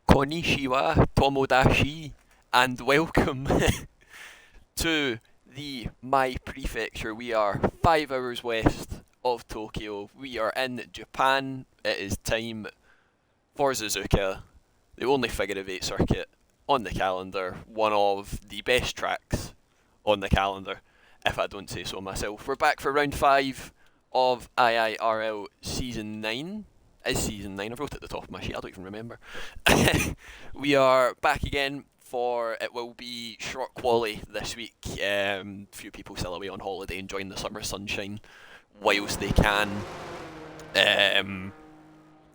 Konnichiwa, Tomodachi, and welcome to the My Prefecture. We are 5 hours west of Tokyo. We are in Japan. It is time for Suzuka, the only figure of 8 circuit on the calendar. One of the best tracks on the calendar, if I don't say so myself. We're back for round 5 of IIRL Season 9. Is Season 9? I wrote it at the top of my sheet, I don't even remember. We are back again for, it will be short quali this week. Few people still away on holiday enjoying the summer sunshine whilst they can.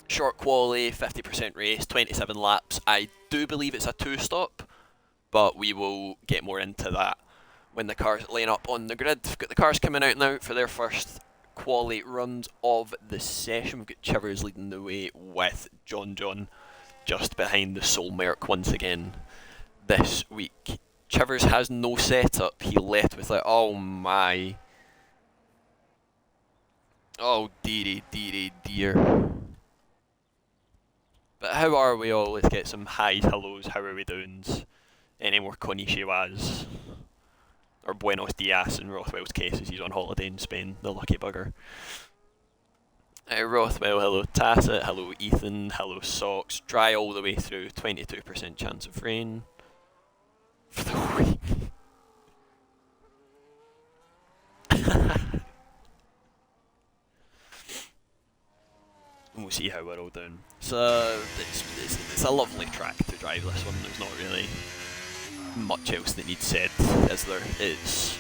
Short quali, 50% race, 27 laps. I do believe it's a 2-stop, but we will get more into that when the cars line up on the grid. We've got the cars coming out now for their first quali runs of the session. We've got Chivers leading the way with John just behind the Soul Merc once again this week. Chivers has no setup. He left with oh my. Oh dear. But how are we all? Let's get some highs, hellos, how are we doing? Any more konnichiwas? Or buenos dias in Rothwell's case, as he's on holiday in Spain, the lucky bugger. Rothwell, hello Tacit, hello Ethan, hello Socks. Dry all the way through, 22% chance of rain for the week. We'll see how we're all doing. So, it's a lovely track to drive, this one. There's not really much else that needs said, is there? It's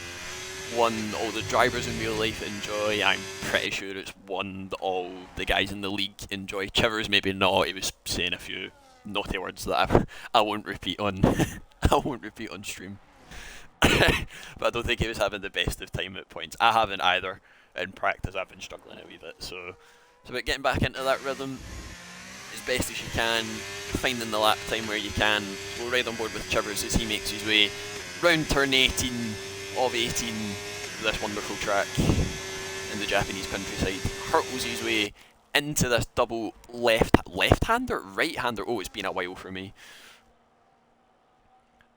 one all the drivers in real life enjoy. I'm pretty sure it's one that all the guys in the league enjoy. Chivers maybe not. He was saying a few naughty words that I won't repeat on I won't repeat on stream. But I don't think he was having the best of time at points. I haven't either. In practice I've been struggling a wee bit, so it's about getting back into that rhythm as best as you can, finding the lap time where you can. We'll ride on board with Chivers as he makes his way round turn 18 of 18, this wonderful track in the Japanese countryside. Hurtles his way into this double left-hander? Right-hander? Oh, it's been a while for me.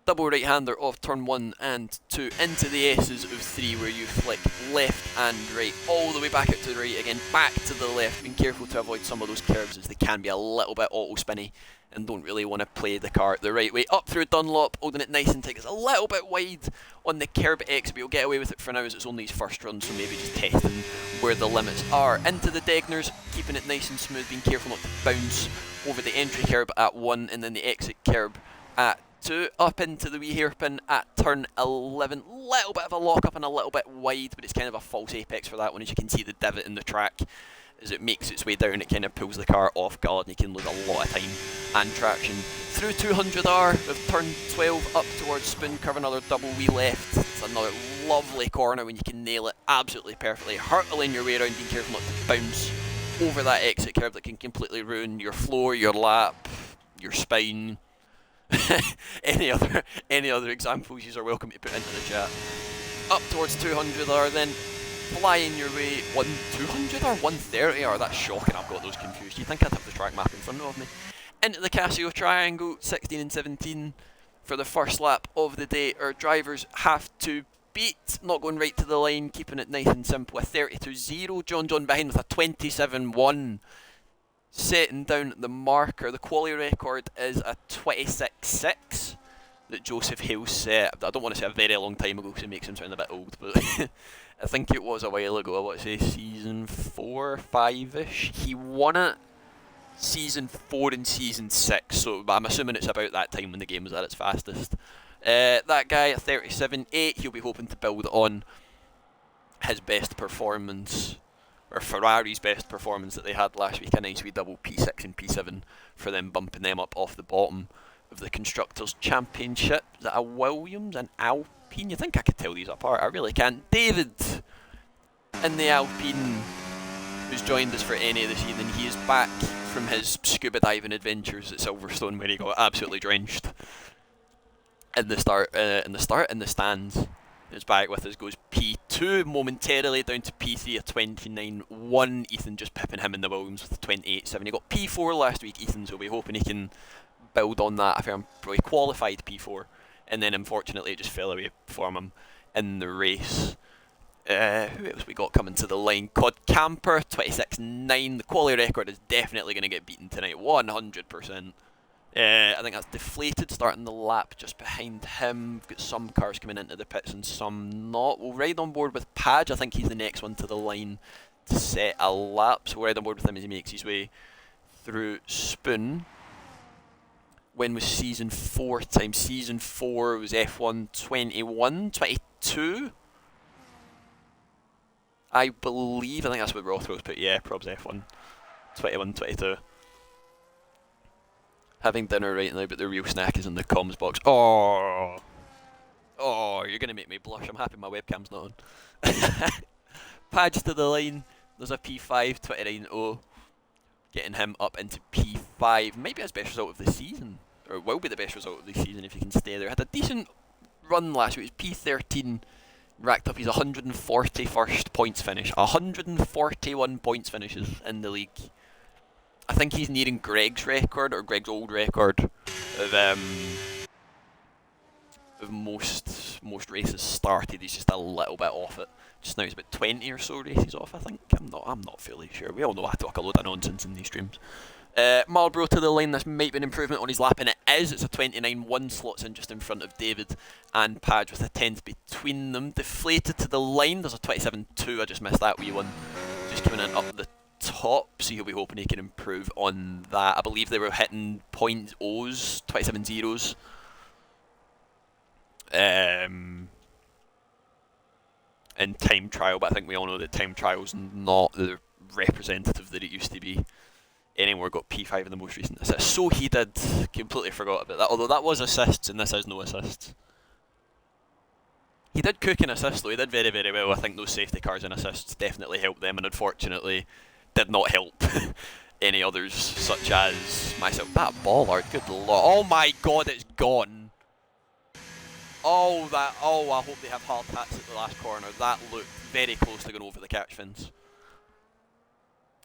Double right-hander of turn 1 and 2 into the S's of 3 where you flick left and right all the way back out to the right again, back to the left, being careful to avoid some of those curves as they can be a little bit auto-spinny and don't really want to play the car the right way. Up through Dunlop, holding it nice and tight. It's a little bit wide on the curb exit, but he'll get away with it for now as it's only his first run, so maybe just testing where the limits are. Into the Degners, keeping it nice and smooth, being careful not to bounce over the entry curb at 1 and then the exit curb at 2, up into the wee hairpin at turn 11. Little bit of a lock up and a little bit wide, but it's kind of a false apex for that one. As you can see, the divot in the track, as it makes its way down, it kind of pulls the car off guard and you can lose a lot of time and traction. Through 200R of turn 12 up towards Spoon Curve, another double wee left. It's another lovely corner when you can nail it absolutely perfectly. Hurtling your way around, being careful not to bounce over that exit curve that can completely ruin your floor, your lap, your spine. any other examples you are welcome to put into the chat. Up towards 200R then, flying your way 200R, 130R, that's shocking, I've got those confused. You think I'd have the track map in front of me. Into the Casio Triangle, 16 and 17 for the first lap of the day. Our drivers have to beat, not going right to the line, keeping it nice and simple. A 32-0, John behind with a 27-1. Setting down the marker. The quali record is a 26-6 that Joseph Hale set. I don't want to say a very long time ago because it makes him sound a bit old, but I think it was a while ago. I want to say season 4, 5-ish. He won it season 4 and season 6, so I'm assuming it's about that time when the game was at its fastest. That guy at 37-8, he'll be hoping to build on his best performance, or Ferrari's best performance that they had last week. A nice wee double P6 and P7 for them, bumping them up off the bottom of the Constructors' Championship. Is that a Williams and Alpine? You think I could tell these apart? I really can't. David in the Alpine, who's joined us for NA this evening. He is back from his scuba diving adventures at Silverstone where he got absolutely drenched in the stands. Is back with us, goes P2 momentarily down to P3, a 29-1. Ethan just pipping him in the Williams with a 28-7. He got P4 last week, Ethan, so we're hoping he can build on that. I think I'm probably qualified P4, and then unfortunately it just fell away from him in the race. Who else we got coming to the line? Cod Camper, 26.9. The quality record is definitely going to get beaten tonight, 100%. I think that's Deflated starting the lap just behind him. We've got some cars coming into the pits and some not. We'll ride on board with Padge. I think he's the next one to the line to set a lap. So we'll ride on board with him as he makes his way through Spoon. When was Season 4 time? Season 4 was F1 21, 22? I believe, I think that's what Rothwell's put, yeah, probs F1 21, 22. Having dinner right now, but the real snack is in the comms box. Oh, you're going to make me blush. I'm happy my webcam's not on. Padge to the line. There's a P5, 29.0. Getting him up into P5. Maybe his best result of the season. Or it will be the best result of the season if he can stay there. Had a decent run last week. It was P13. Racked up his 141st points finish. 141 points finishes in the league. I think he's nearing Greg's record, or Greg's old record, of most races started. He's just a little bit off it. Just now he's about 20 or so races off, I think. I'm not fully sure. We all know I talk a load of nonsense in these streams. Marlboro to the line. This might be an improvement on his lap, and it is. It's a 29.1, slots in just in front of David and Padge with a 10th between them. Deflated to the line. There's a 27.2. I just missed that wee one. Just coming in up the top, so he'll be hoping he can improve on that. I believe they were hitting .0s, 27.0s. In time trial, but I think we all know that time trial's not the representative that it used to be anymore. Got P5 in the most recent assist. So he did. Completely forgot about that. Although that was assists, and this is no assists. He did cook in assists though. He did very, very well. I think those safety cars and assists definitely helped them, and unfortunately did not help any others, such as myself. That bollard, good lord. Oh my god, it's gone. Oh, I hope they have hard hats at the last corner. That looked very close to going over the catch fins.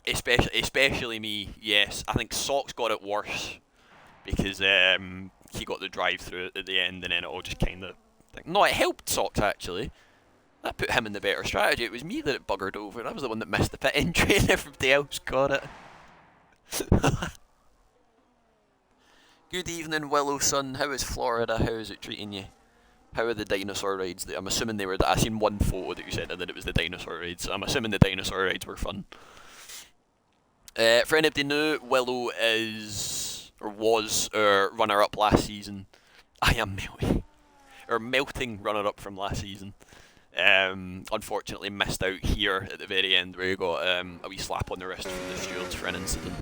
Especially me, yes. I think Socks got it worse because he got the drive through at the end, and then it all just kind of... No, it helped Socks actually. That put him in the better strategy. It was me that it buggered over. I was the one that missed the pit entry and everybody else got it. Good evening, Willow Sun. How is Florida? How is it treating you? How are the dinosaur rides? I'm assuming they were... I seen one photo that you said, and then it was the dinosaur rides. So I'm assuming the dinosaur rides were fun. For anybody new, Willow is... or was runner-up last season. I am melting runner-up from last season. Unfortunately missed out here at the very end where he got a wee slap on the wrist from the stewards for an incident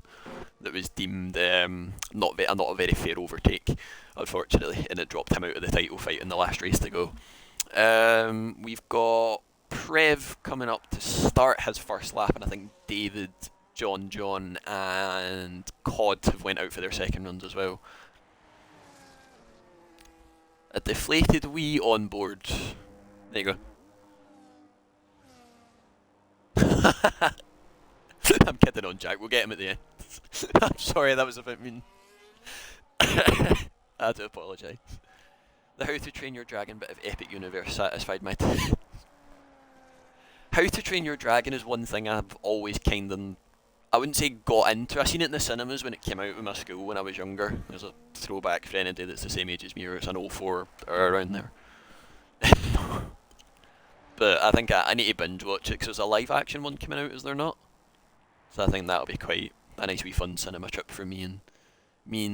that was deemed not a very fair overtake, unfortunately, and it dropped him out of the title fight in the last race to go. We've got Prev coming up to start his first lap, and I think David, John and Cod have went out for their second runs as well. A deflated wee on board. There you go. I'm kidding on Jack, we'll get him at the end. I'm sorry, that was a bit mean. I do apologise. The How to Train Your Dragon bit of Epic Universe satisfied my taste. How to Train Your Dragon is one thing I've always kind of... I wouldn't say got into. I seen it in the cinemas when it came out in my school when I was younger. There's a throwback for anybody that's the same age as me, or it's an 04 or around there. But I think I need to binge watch it because there's a live action one coming out, is there not? So I think that'll be quite a nice wee fun cinema trip for me and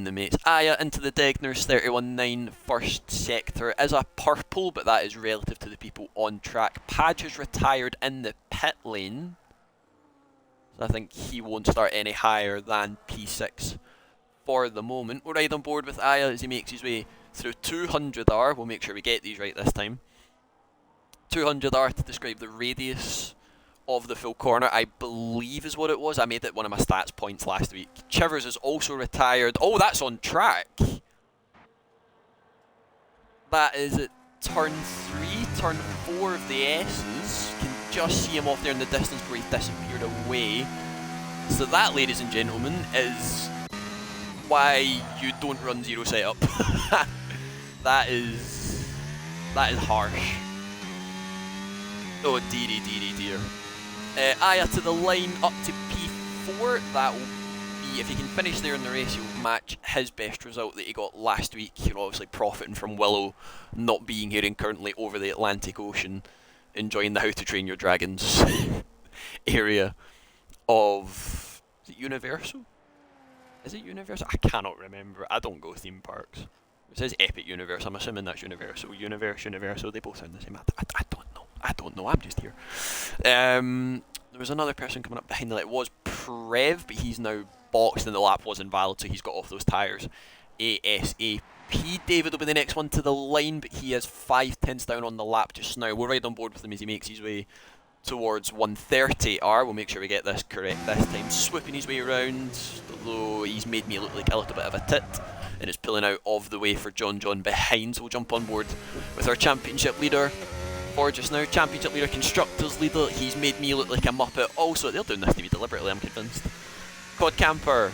the mates. Aya into the Degners, 31.9, first sector is a purple, but that is relative to the people on track. Padge is retired in the pit lane. So I think he won't start any higher than P6 for the moment. We'll ride on board with Aya as he makes his way through 200R. We'll make sure we get these right this time. 200R to describe the radius of the full corner, I believe is what it was. I made it one of my stats points last week. Chivers is also retired. Oh, that's on track. That is at turn 3, turn 4 of the S's. Can just see him off there in the distance where he disappeared away. So that, ladies and gentlemen, is why you don't run zero setup. That is harsh. Oh dearie, dearie, dear. Aya to the line up to P4. That will be, if he can finish there in the race, he will match his best result that he got last week. You're obviously profiting from Willow not being here and currently over the Atlantic Ocean, enjoying the How to Train Your Dragons area of... Is it Universal? Is it Universal? I cannot remember. I don't go theme parks. It says Epic Universe. I'm assuming that's Universal. Universal. They both sound the same. I don't know. I don't know. I'm just here. There was another person coming up behind the light. It was Prev, but he's now boxed and the lap was invalid, so he's got off those tyres. ASAP. David will be the next one to the line, but he has 5/10 down on the lap just now. We'll ride on board with him as he makes his way towards 130R. We'll make sure we get this correct this time. Swooping his way around, although he's made me look like a little bit of a tit, and is pulling out of the way for John behind. So we'll jump on board with our championship leader for just now. Championship leader, constructors leader. He's made me look like a muppet. Also, they're doing this to me deliberately, I'm convinced. Quad camper,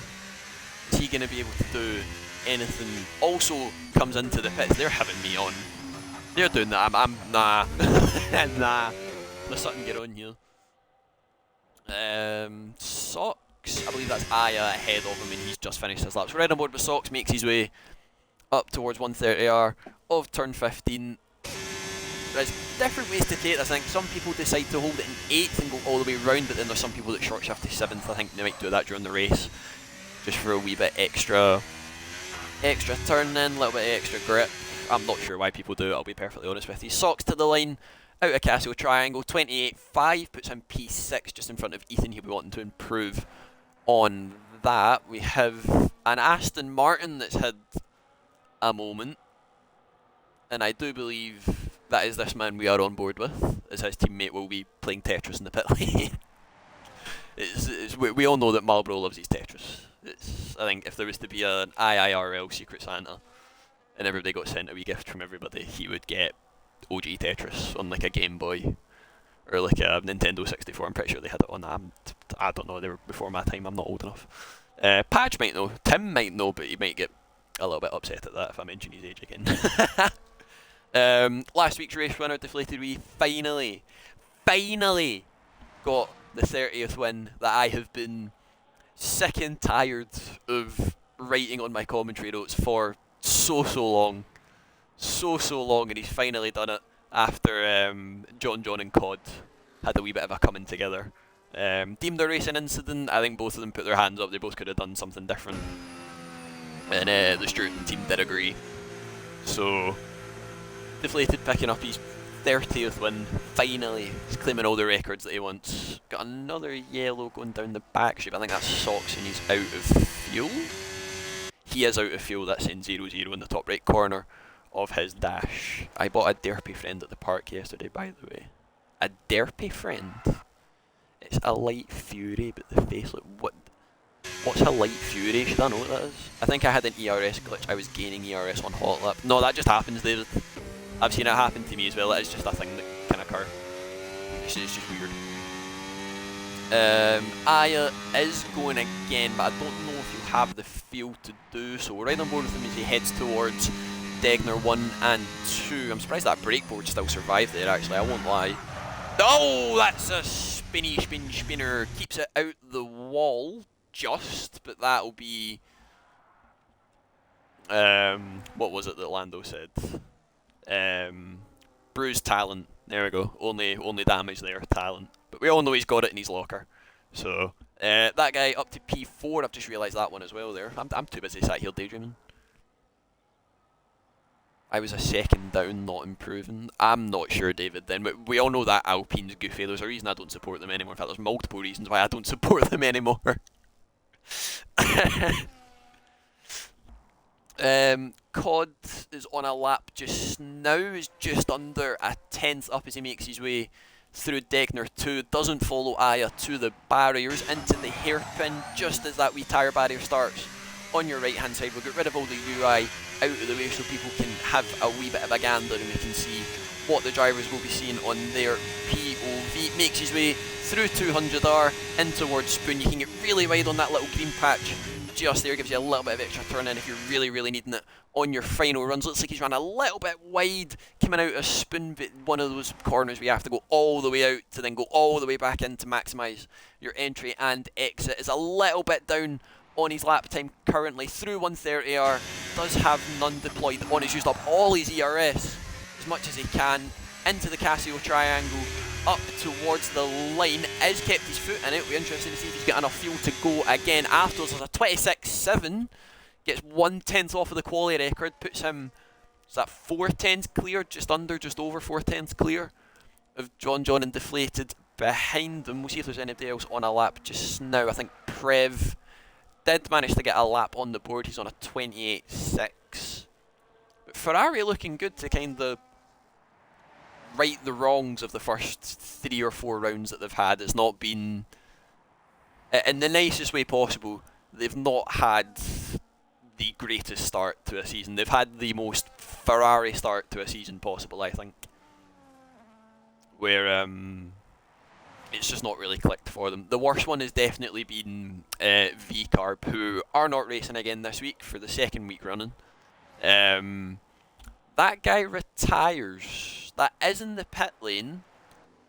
is he going to be able to do anything? Also comes into the pits. They're having me on. They're doing that. I'm nah. Nah. There's something get on here. Socks, I believe that's Aya ahead of him, and he's just finished his lap. So red on board with Socks, makes his way up towards 130R of turn 15. There's different ways to take this. I think some people decide to hold it in 8th and go all the way round, but then there's some people that short shift to 7th. I think they might do that during the race, just for a wee bit extra turn in, a little bit extra grip. I'm not sure why people do it, I'll be perfectly honest with you. Socks to the line, out of Casio Triangle, 28.5, puts him P6 just in front of Ethan. He'll be wanting to improve on that. We have an Aston Martin that's had a moment, and I do believe that is this man we are on board with, as his teammate will be playing Tetris in the pit lane. We all know that Marlboro loves his Tetris. I think if there was to be an IIRL Secret Santa and everybody got sent a wee gift from everybody, he would get OG Tetris on like a Game Boy or like a Nintendo 64. I'm pretty sure they had it on that. I don't know, they were before my time, I'm not old enough. Padge might know, Tim might know, but he might get a little bit upset at that if I mention his age again. Last week's race winner, Deflated Wee, finally got the 30th win that I have been sick and tired of writing on my commentary notes for so long, and he's finally done it after John and Cod had a wee bit of a coming together. Deemed a racing incident. I think both of them put their hands up. They both could have done something different, and the Sturton team did agree. So Deflated picking up his 30th win, finally. He's claiming all the records that he wants. Got another yellow going down the back strip. I think that's Socks, and he's out of fuel. He is out of fuel. That's in 0-0 in the top right corner of his dash. I bought a derpy friend at the park yesterday, by the way. A derpy friend? It's a light fury, but the face, like, what's a light fury? Should I know what that is? I think I had an ERS glitch. I was gaining ERS on hot lap. No, that just happens, David. I've seen it happen to me as well. It is just a thing that can occur. It's just weird. Aya is going again, but I don't know if he'll have the field to do so. We're right on board with him as he heads towards Degner 1 and 2. I'm surprised that brake board still survived there, actually. I won't lie. Oh, that's a spinner. Keeps it out the wall, just, but that'll be... what was it that Lando said? Bruised talent. There we go. Only damage there, talent. But we all know he's got it in his locker. So that guy up to P4. I've just realised that one as well. There, I'm too busy sat here daydreaming. I was a second down, not improving. I'm not sure, David. Then we all know that Alpine's goofy. There's a reason I don't support them anymore. In fact, there's multiple reasons why I don't support them anymore. Cod is on a lap just now, is just under a 10th up as he makes his way through Degner 2, doesn't follow Aya to the barriers, into the hairpin, just as that wee tyre barrier starts on your right hand side. We'll get rid of all the UI out of the way so people can have a wee bit of a gander and we can see what the drivers will be seeing on their POV. Makes his way through 200R in towards Spoon. You can get really wide on that little green patch just there, gives you a little bit of extra turn in if you're really, really needing it on your final runs. Looks like he's run a little bit wide, coming out of spin, but one of those corners where you have to go all the way out to then go all the way back in to maximise your entry and exit. Is a little bit down on his lap time currently, through 130R, does have none deployed on. He's used up all his ERS as much as he can, into the Casio triangle, up towards the line, has kept his foot in it. We're interested to see if he's got enough fuel to go again afterwards. There's a 26.7, gets 1/10 off of the quality record, puts him, is that 4/10 clear, just under, just over 4/10 clear of John and Deflated behind them. We'll see if there's anybody else on a lap just now. I think Prev did manage to get a lap on the board. He's on a 28.6. But Ferrari looking good to kind of right the wrongs of the first 3 or 4 rounds that they've had. It's not been, in the nicest way possible, they've not had the greatest start to a season. They've had the most Ferrari start to a season possible, I think. Where it's just not really clicked for them. The worst one has definitely been V-Carb, who are not racing again this week for the 2nd week running. That guy retires. That is in the pit lane,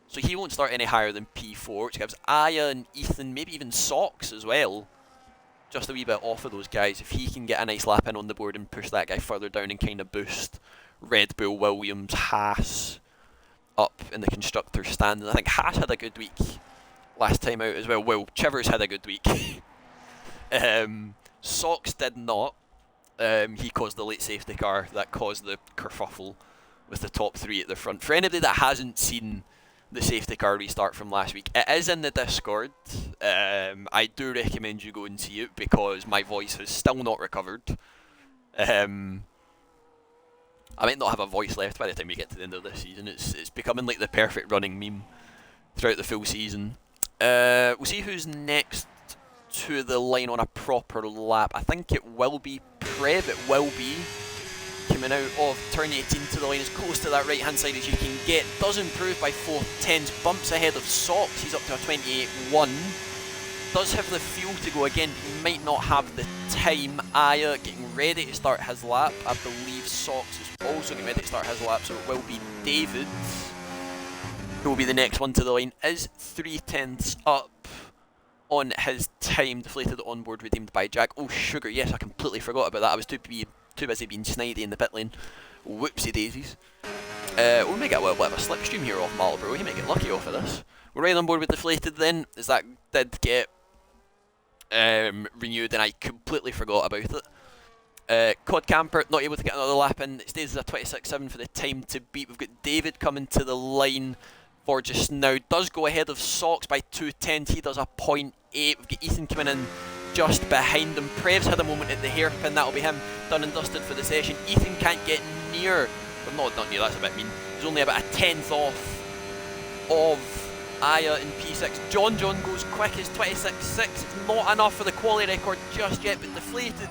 so he won't start any higher than P4, which gives Aya and Ethan, maybe even Socks as well, just a wee bit off of those guys. If he can get a nice lap in on the board and push that guy further down and kind of boost Red Bull, Williams, Haas up in the constructor stand. And I think Haas had a good week last time out as well. Well, Chivers had a good week. Socks did not. He caused the late safety car that caused the kerfuffle with the top 3 at the front. For anybody that hasn't seen the safety car restart from last week, it is in the Discord. I do recommend you go and see it because my voice has still not recovered. I might not have a voice left by the time we get to the end of this season. It's becoming like the perfect running meme throughout the full season. We'll see who's next to the line on a proper lap. I think it will be Prev. It will be coming out of turn 18 to the line as close to that right hand side as you can get. Does improve by 4/10, bumps ahead of Socks. He's up to a 28.1. Does have the fuel to go again, he might not have the time. Aya getting ready to start his lap. I believe Socks is also getting ready to start his lap, so it will be David who will be the next one to the line. Is 3/10 up on his time. Deflated onboard redeemed by Jack. Oh sugar, yes, I completely forgot about that. I was too busy being snidey in the pit lane. Whoopsie daisies. We may get a little bit of a slipstream here off Marlboro. He may get lucky off of this. We're right on board with Deflated then, as that did get renewed and I completely forgot about it. Cod Camper not able to get another lap in. It stays as a 26.7 for the time to beat. We've got David coming to the line for just now. Does go ahead of Socks by 2/10. He does a 0.8. We've got Ethan coming in just behind him. Prev's had a moment at the hairpin. That'll be him done and dusted for the session. Ethan can't get near. Well, not near, that's a bit mean. He's only about a 10th off of Aya in P6. John goes quick as 26.6. It's not enough for the quality record just yet, but Deflated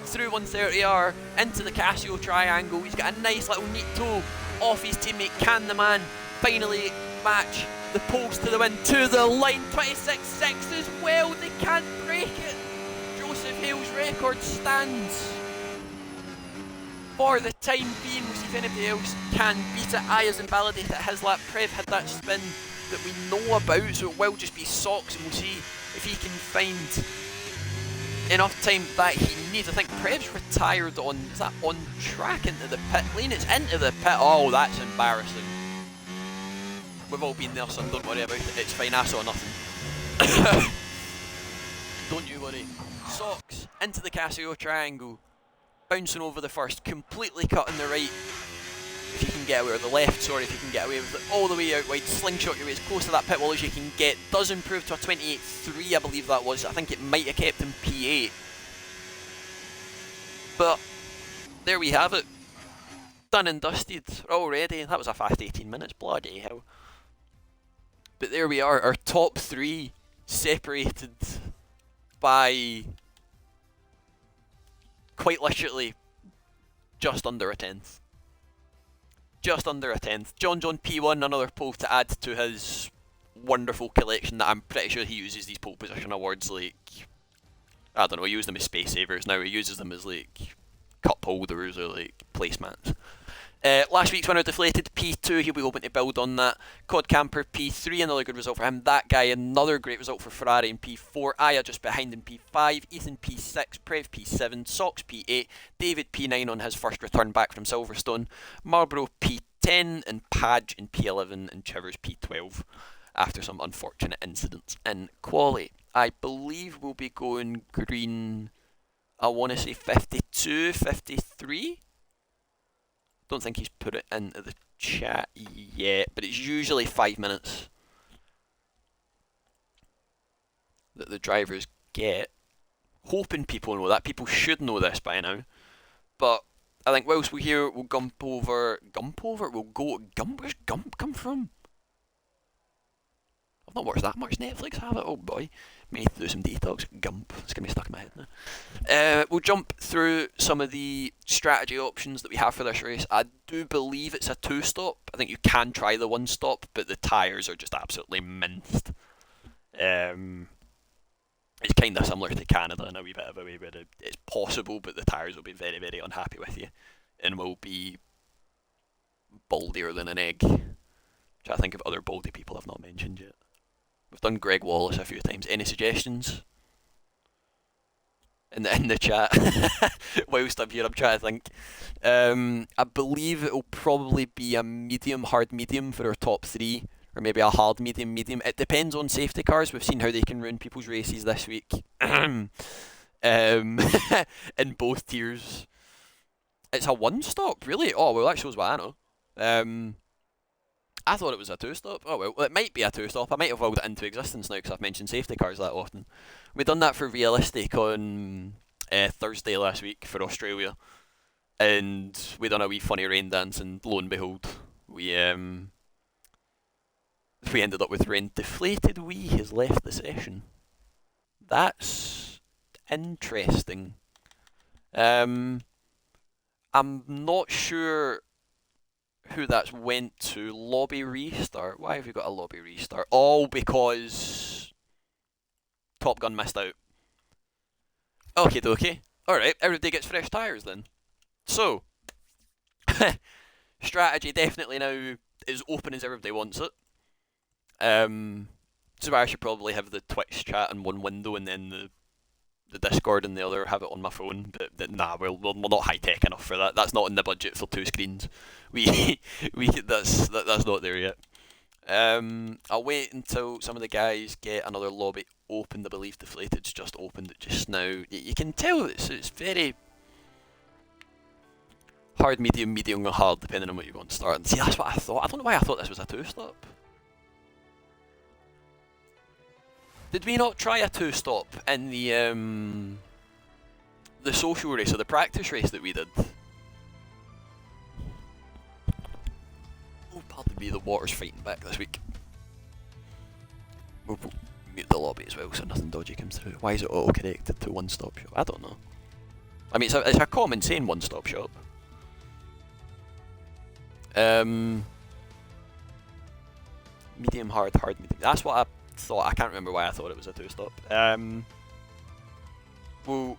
through 130R into the Casio triangle. He's got a nice little neat toe off his teammate. Can the man finally match the poles to the win to the line? 26.6 as well. They can't break it. Joseph Hale's record stands for the time being. We'll see if anybody else can beat it. Aya's invalidated at his lap. Prev had that spin that we know about, so it will just be Socks, and we'll see if he can find enough time that he needs. I think Prev's retired on, is that on track into the pit lane? It's into the pit. Oh, that's embarrassing. We've all been there, son, don't worry about it. It's fine, I saw nothing. Don't you worry. Socks into the Casio triangle. Bouncing over the first, completely cutting the right. If you can get away with the left, sorry, if you can get away with it all the way out wide, slingshot your way as close to that pit wall as you can get. Does improve to a 28.3, I believe that was. I think it might have kept him P8. But there we have it. Done and dusted already. That was a fast 18 minutes, bloody hell. But there we are, our top 3 separated by quite literally just under a 10th. Just under a 10th. John P1, another pole to add to his wonderful collection that I'm pretty sure he uses these pole position awards like I don't know, he used them as space savers, now he uses them as like cup holders or like placemats. Last week's winner deflated, P2, he'll be hoping to build on that. Cod Camper, P3, another good result for him. That guy, another great result for Ferrari in P4. Aya just behind in P5. Ethan P6, Prev P7, Sox P8. David P9 on his first return back from Silverstone. Marlboro P10 and Padge in P11 and Chivers P12 after some unfortunate incidents in quali. I believe we'll be going green, I want to say 52, 53? Don't think he's put it into the chat yet, but it's usually 5 minutes that the drivers get. Hoping people know that. People should know this by now. But I think whilst we're here, we'll gump over. We'll go. Where's Gump come from? I've not watched that much Netflix, have it? Oh boy. May need to do some detox. Gump. It's going to be stuck in my head now. We'll jump through some of the strategy options that we have for this race. I do believe it's a 2-stop. I think you can try the 1-stop, but the tyres are just absolutely minced. It's kind of similar to Canada in a wee bit of a way where it's possible, but the tyres will be very, very unhappy with you and will be baldier than an egg. Which I think of other baldy people I've not mentioned yet. We've done Greg Wallace a few times. Any suggestions? In the chat. Whilst I'm here, I'm trying to think. I believe it'll probably be a medium, hard medium for our top 3. Or maybe a hard medium, medium. It depends on safety cars. We've seen how they can ruin people's races this week. In both tiers. It's a 1-stop, really? Oh, well, that shows what I know. I thought it was a 2-stop. Oh well, it might be a 2-stop. I might have willed it into existence now because I've mentioned safety cars that often. We've done that for Realistic on Thursday last week for Australia. And we done a wee funny rain dance and lo and behold, we ended up with rain deflated. We has left the session. That's interesting. I'm not sure who that's went to. Lobby restart. Why have we got a lobby restart? All because Top Gun missed out. Okay, dokie. Alright, everybody gets fresh tyres then. So, strategy definitely now as open as everybody wants it. So I should probably have the Twitch chat in one window and then the Discord in the other, have it on my phone, but nah, we're not high tech enough for that. That's not in the budget for 2 screens. That's not there yet. I'll wait until some of the guys get another lobby opened. I believe Deflated's just opened it just now. You can tell it's very hard, medium, medium, or hard, depending on what you want to start. And see, that's what I thought. I don't know why I thought this was a 2-stop. Did we not try a 2-stop in the social race or the practice race that we did? Oh, pardon me, the water's fighting back this week. We'll mute the lobby as well so nothing dodgy comes through. Why is it auto-corrected to 1-stop shop? I don't know. I mean, it's a common saying, 1-stop shop. Medium, hard, hard, medium. That's what I thought. I can't remember why I thought it was a 2-stop. We'll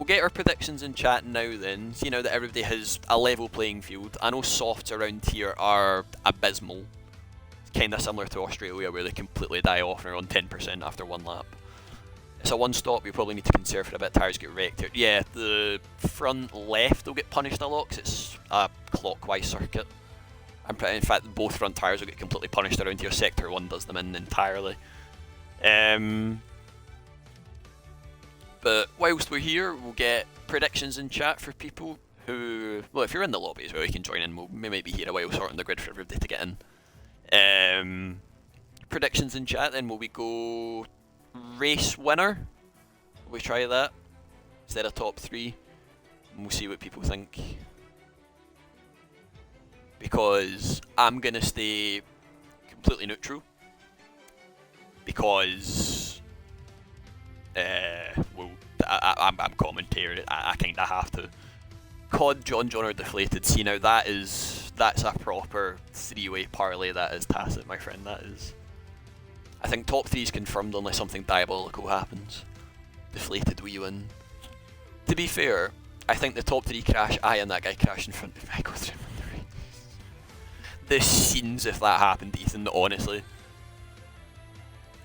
get our predictions in chat now then. See now that everybody has a level playing field. I know softs around here are abysmal. It's kind of similar to Australia where they completely die off and are on 10% after 1 lap. It's a 1-stop, you probably need to conserve for a bit. Tyres get wrecked here. Yeah, the front left will get punished a lot because it's a clockwise circuit. In fact, both front tyres will get completely punished around here. Sector 1 does them in entirely. But whilst we're here, we'll get predictions in chat for people who... Well, if you're in the lobby as well, you can join in. We might be here a while sorting the grid for everybody to get in. Predictions in chat, then will we go race winner? Will we try that? Instead of top 3? And we'll see what people think. Because I'm going to stay completely neutral. Because... well, I'm commentating. I kind of have to. COD, John are deflated. See now that's a proper 3-way parlay. That is tacit, my friend. That is. I think top 3 is confirmed unless something diabolical happens. deflated wee one. To be fair, I think the top 3 crash, and that guy crashed in front of me. I go through the race. The scenes if that happened, Ethan, honestly.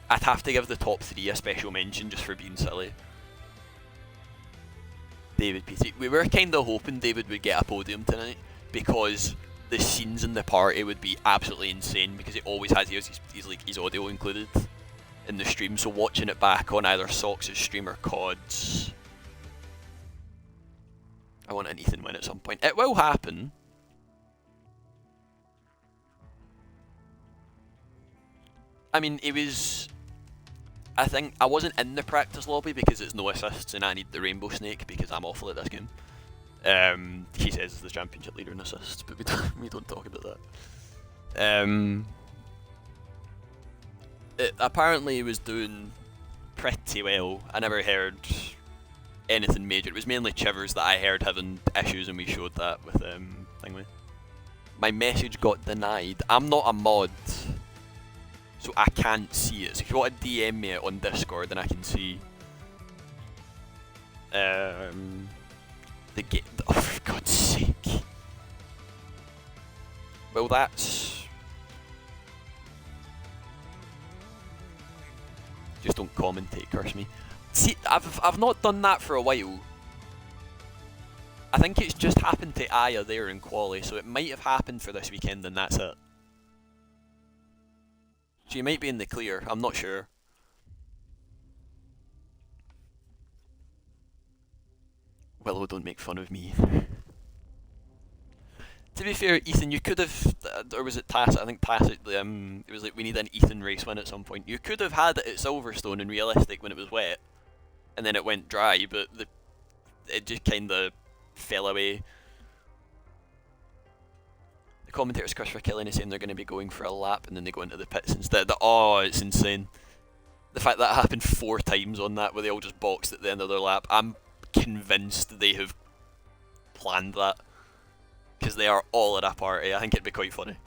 I'd have to give the top 3 a special mention just for being silly. David Petey. We were kind of hoping David would get a podium tonight because the scenes in the party would be absolutely insane because he always has his audio included in the stream, so watching it back on either Sox' stream or COD's, I want an Ethan win at some point. It will happen. I mean, it was... I think I wasn't in the practice lobby because it's no assists and I need the Rainbow Snake because I'm awful at this game. He says he's the championship leader in assists, but we don't talk about that. Apparently he was doing pretty well. I never heard anything major. It was mainly Chivers that I heard having issues, and we showed that with thingy. My message got denied. I'm not a mod, so I can't see it. So if you want to DM me on Discord, then I can see. The game. Oh, for God's sake. Well, that's. Just don't commentate, curse me. See, I've not done that for a while. I think it's just happened to Aya there in quali, so it might have happened for this weekend and that's it. So you might be in the clear, I'm not sure. Willow, don't make fun of me. To be fair, Ethan, you could have, or was it Tacit? I think Tacit, it was like we need an Ethan race win at some point. You could have had it at Silverstone in Realistic when it was wet, and then it went dry, but it just kind of fell away. The commentators curse for killing is saying they're going to be going for a lap and then they go into the pits instead. Oh, it's insane. The fact that happened 4 times on that where they all just boxed at the end of their lap, I'm convinced they have planned that. Because they are all at a party. I think it'd be quite funny.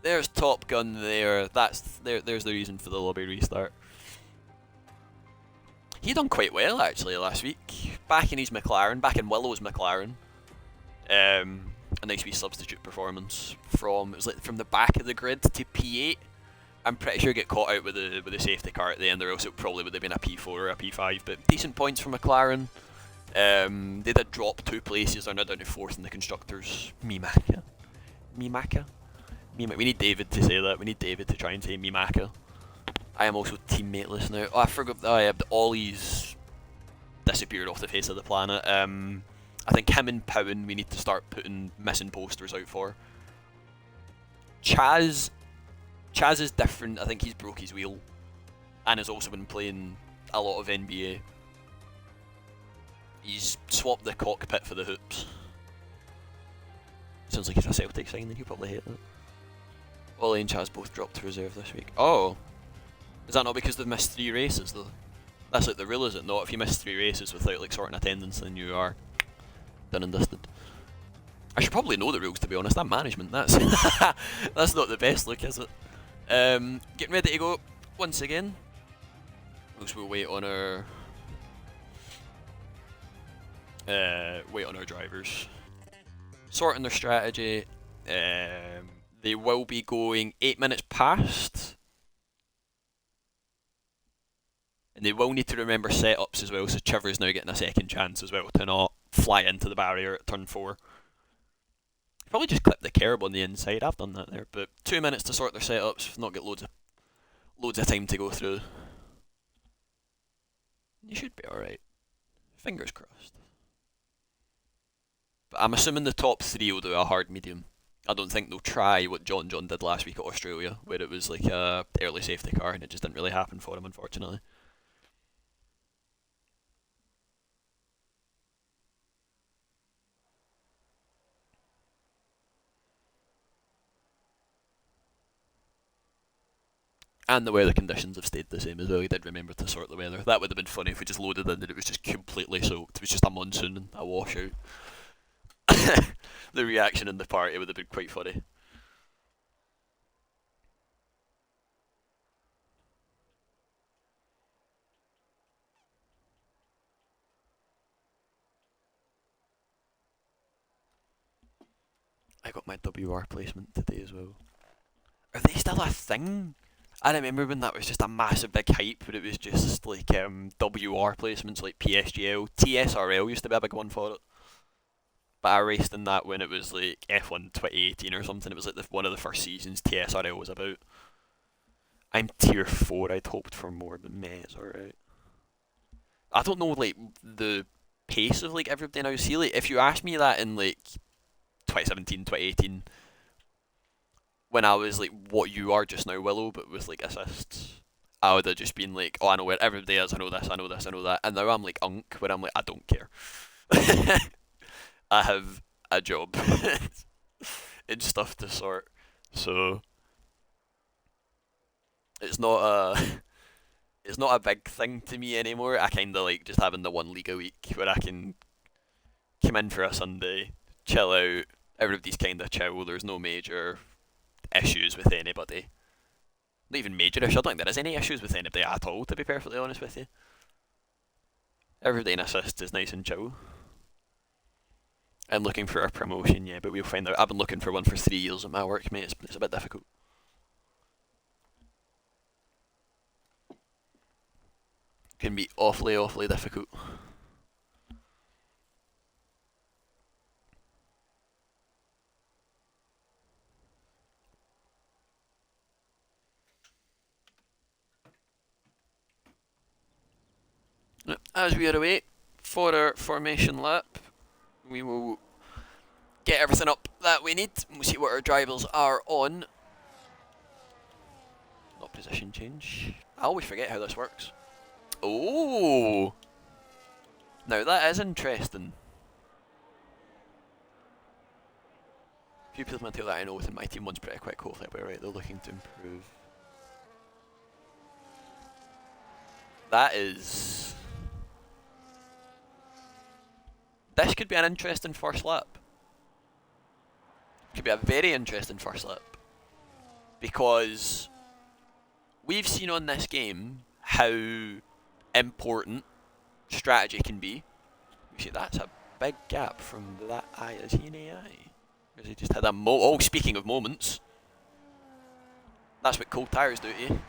There's TopGun there. There's the reason for the lobby restart. He done quite well actually last week. Back in his McLaren, back in Willow's McLaren. A nice wee substitute performance from, it was like from the back of the grid to P8. I'm pretty sure get caught out with the safety car at the end, or else it probably would have been a P4 or a P5. But decent points for McLaren. They did drop 2 places, they're now down to 4th in the constructors. Mimaka. Mimaka? We need David to say that, we need David to try and say Mimaka. I am also teammateless now. Oh, I forgot, oh yeah, the Ollie's disappeared off the face of the planet. I think him and Powen we need to start putting missing posters out for. Chaz is different, I think he's broke his wheel. And has also been playing a lot of NBA. He's swapped the cockpit for the hoops. Sounds like he's a Celtic sign, then he'll probably hate that. Ollie and Chaz both dropped to reserve this week. Oh! Is that not because they've missed 3 races though? That's like the rule, is it not? If you miss 3 races without like sorting attendance, then you are done and dusted. I should probably know the rules, to be honest. I'm management, that's that's not the best look, is it? Getting ready to go once again. Whilst we'll wait on our drivers. Sorting their strategy. They will be going 8 minutes past. And they will need to remember setups as well, so Chiver's now getting a second chance as well to not fly into the barrier at turn 4. Probably just clip the curb on the inside, I've done that there, but 2 minutes to sort their setups, not get loads of time to go through. You should be alright. Fingers crossed. But I'm assuming the top 3 will do a hard medium. I don't think they'll try what John did last week at Australia, where it was like a early safety car and it just didn't really happen for him, unfortunately. And the weather conditions have stayed the same as well. He did remember to sort the weather. That would have been funny if we just loaded in and it was just completely soaked. It was just a monsoon and a washout. The reaction in the party would have been quite funny. I got my WR placement today as well. Are they still a thing? I remember when that was just a massive big hype, where it was just like WR placements like PSGL. TSRL used to be a big one for it. But I raced in that when it was like F1 2018 or something. It was like one of the first seasons TSRL was about. I'm tier 4, I'd hoped for more, but meh, it's alright. I don't know like the pace of like everybody now. See, like if you asked me that in like 2017, 2018, when I was like what you are just now, Willow, but with like assists, I would have just been like, oh, I know where everybody is, I know this, I know this, I know that. And now I'm like Unk, where I'm like, I don't care. I have a job and stuff to sort, so it's not a big thing to me anymore. I kind of like just having the one league a week where I can come in for a Sunday, chill out. Everybody's kind of chill. There's no major issues with anybody. Not even major issues. I don't think there is any issues with anybody at all, to be perfectly honest with you. Everybody in assist is nice and chill. I'm looking for a promotion, yeah, but we'll find out. I've been looking for one for 3 years at my work, mate. It's a bit difficult. Can be awfully, awfully difficult. As we are away for our formation lap, we will get everything up that we need. We'll see what our drivers are on. Not position change. I always forget how this works. Oh! Now that is interesting. A few people that I know within my team, one's pretty quick, hopefully I'll be right. They're looking to improve. That is... This could be an interesting first lap. Could be a very interesting first lap. Because we've seen on this game how important strategy can be. You see, that's a big gap from that eye. Is he an AI? Or has he just had a oh, speaking of moments. That's what cold tires do to you.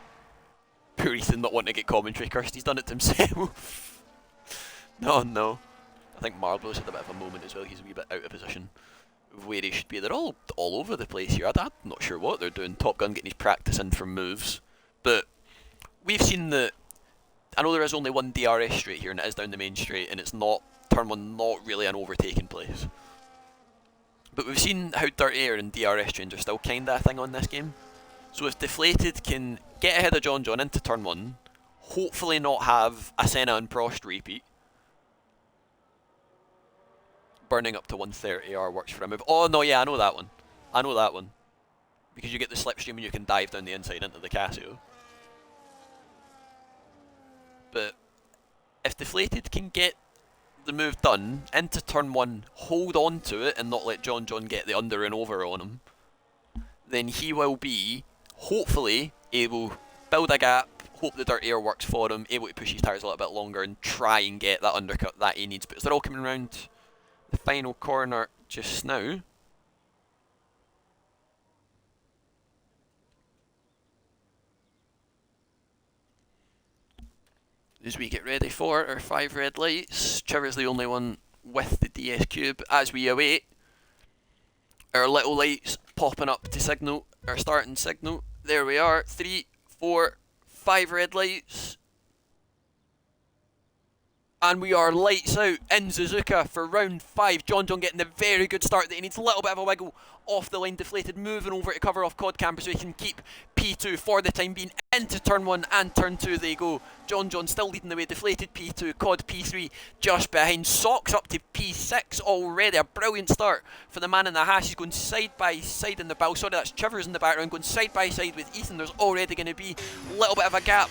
Poor Ethan not wanting to get commentary cursed. He's done it to himself. No. I think Marblo's had a bit of a moment as well. He's a wee bit out of position of where he should be. They're all over the place here. I'm not sure what they're doing. Top Gun getting his practice in for moves. But we've seen that. I know there is only one DRS straight here, and it is down the main straight, and it's not, turn 1, not really an overtaking place. But we've seen how Dirt Air and DRS change are still kinda a thing on this game. So if Deflated can get ahead of John into turn 1, hopefully not have a Senna and Prost repeat. Burning up to 130R works for him. Oh no, yeah, I know that one. Because you get the slipstream and you can dive down the inside into the Casio. But if Deflated can get the move done into turn 1, hold on to it and not let John get the under and over on him, then he will be, hopefully, able to build a gap, hope the Dirt Air works for him, able to push his tyres a little bit longer and try and get that undercut that he needs. But as they're all coming around the final corner just now, as we get ready for our 5 red lights, Trevor's the only one with the DS Cube. As we await our little lights popping up to signal our starting signal. There we are, 3, 4, 5 red lights. And we are lights out in Suzuka for round 5. John getting the very good start that he needs. A little bit of a wiggle off the line. Deflated, moving over to cover off Cod Camper so he can keep P2 for the time being. Into turn 1 and turn 2 they go. John still leading the way. Deflated P2, Cod P3 just behind. Socks up to P6 already. A brilliant start for the man in the hash. He's going side by side in the bow. Sorry, that's Trevor's in the background. Going side by side with Ethan. There's already going to be a little bit of a gap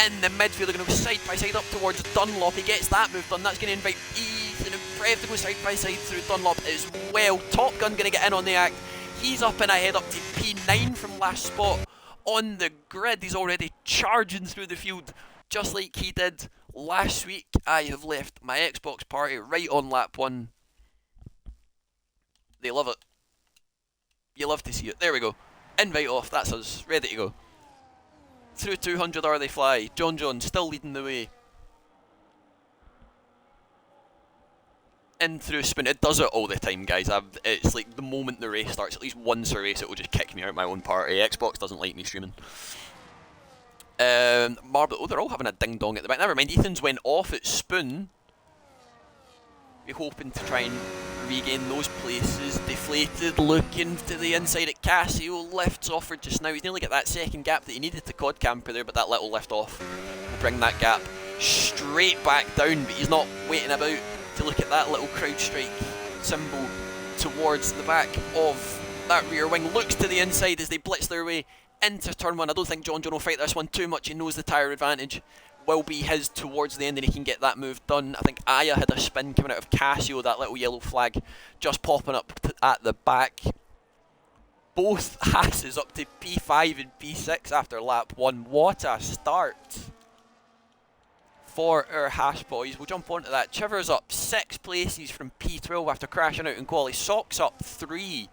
in the midfield. They're going to go side by side up towards Dunlop. He gets that move done. That's going to invite Ethan and Brev to go side by side through Dunlop as well. Top Gun going to get in on the act. He's up and ahead up to P9 from last spot on the grid. He's already charging through the field just like he did last week. I have left my Xbox party right on lap 1. They love it. You love to see it. There we go. Invite off, that's us. Ready to go. Through 200 are they fly. John still leading the way. In through spin. It does it all the time, guys. It's like the moment the race starts, at least once a race, it will just kick me out of my own party. Xbox doesn't like me streaming. Marble. Oh, they're all having a ding dong at the back. Never mind. Ethan's went off at spoon. We're hoping to try and regain those places. Deflated, looking to the inside at Casio. Lifts offered just now. He's nearly got that second gap that he needed to quad camper there, but that little lift off will bring that gap straight back down. But he's not waiting about to look at that little crowd strike symbol towards the back of that rear wing. Looks to the inside as they blitz their way into turn one. I don't think John will fight this one too much. He knows the tyre advantage will be his towards the end and he can get that move done. I think Aya had a spin coming out of Casio, that little yellow flag just popping up at the back. Both Hasses up to P5 and P6 after lap 1. What a start for our Haas boys. We'll jump onto that. Chivers up 6 places from P12 after crashing out in quali. Socks up 3.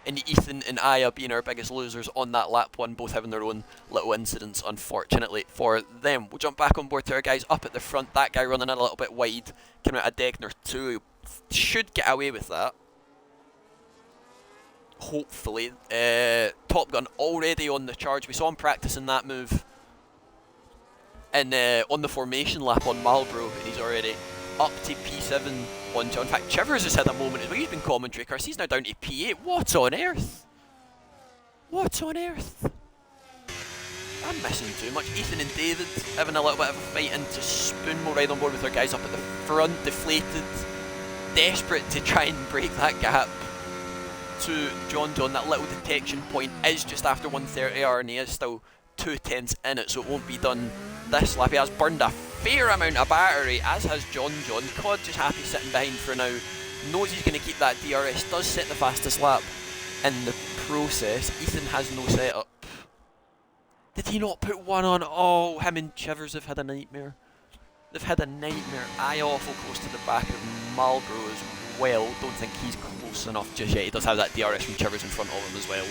And Ethan and Aya being our biggest losers on that lap 1, both having their own little incidents, unfortunately for them. We'll jump back on board to our guys up at the front. That guy running in a little bit wide, coming out of Degner 2. Should get away with that. Hopefully. TopGun already on the charge. We saw him practicing that move and on the formation lap on Marlborough, and he's already up to P7 on John. In fact, Chivers has had a moment as well. He's been commentary cars. He's now down to P8. What on earth? What on earth? I'm missing too much. Ethan and David having a little bit of a fight into Spoon. We'll ride on board with our guys up at the front, deflated, desperate to try and break that gap to John. That little detection point is just after 130R and he is still 2/10 in it, so it won't be done this lap. He has burned a fair amount of battery, as has John. Cod just happy sitting behind for now. Knows he's going to keep that DRS. Does set the fastest lap in the process. Ethan has no setup. Did he not put one on? Oh, him and Chivers have had a nightmare. They've had a nightmare. Eye awful close to the back of Marlborough as well. Don't think he's close enough just yet. He does have that DRS from Chivers in front of him as well,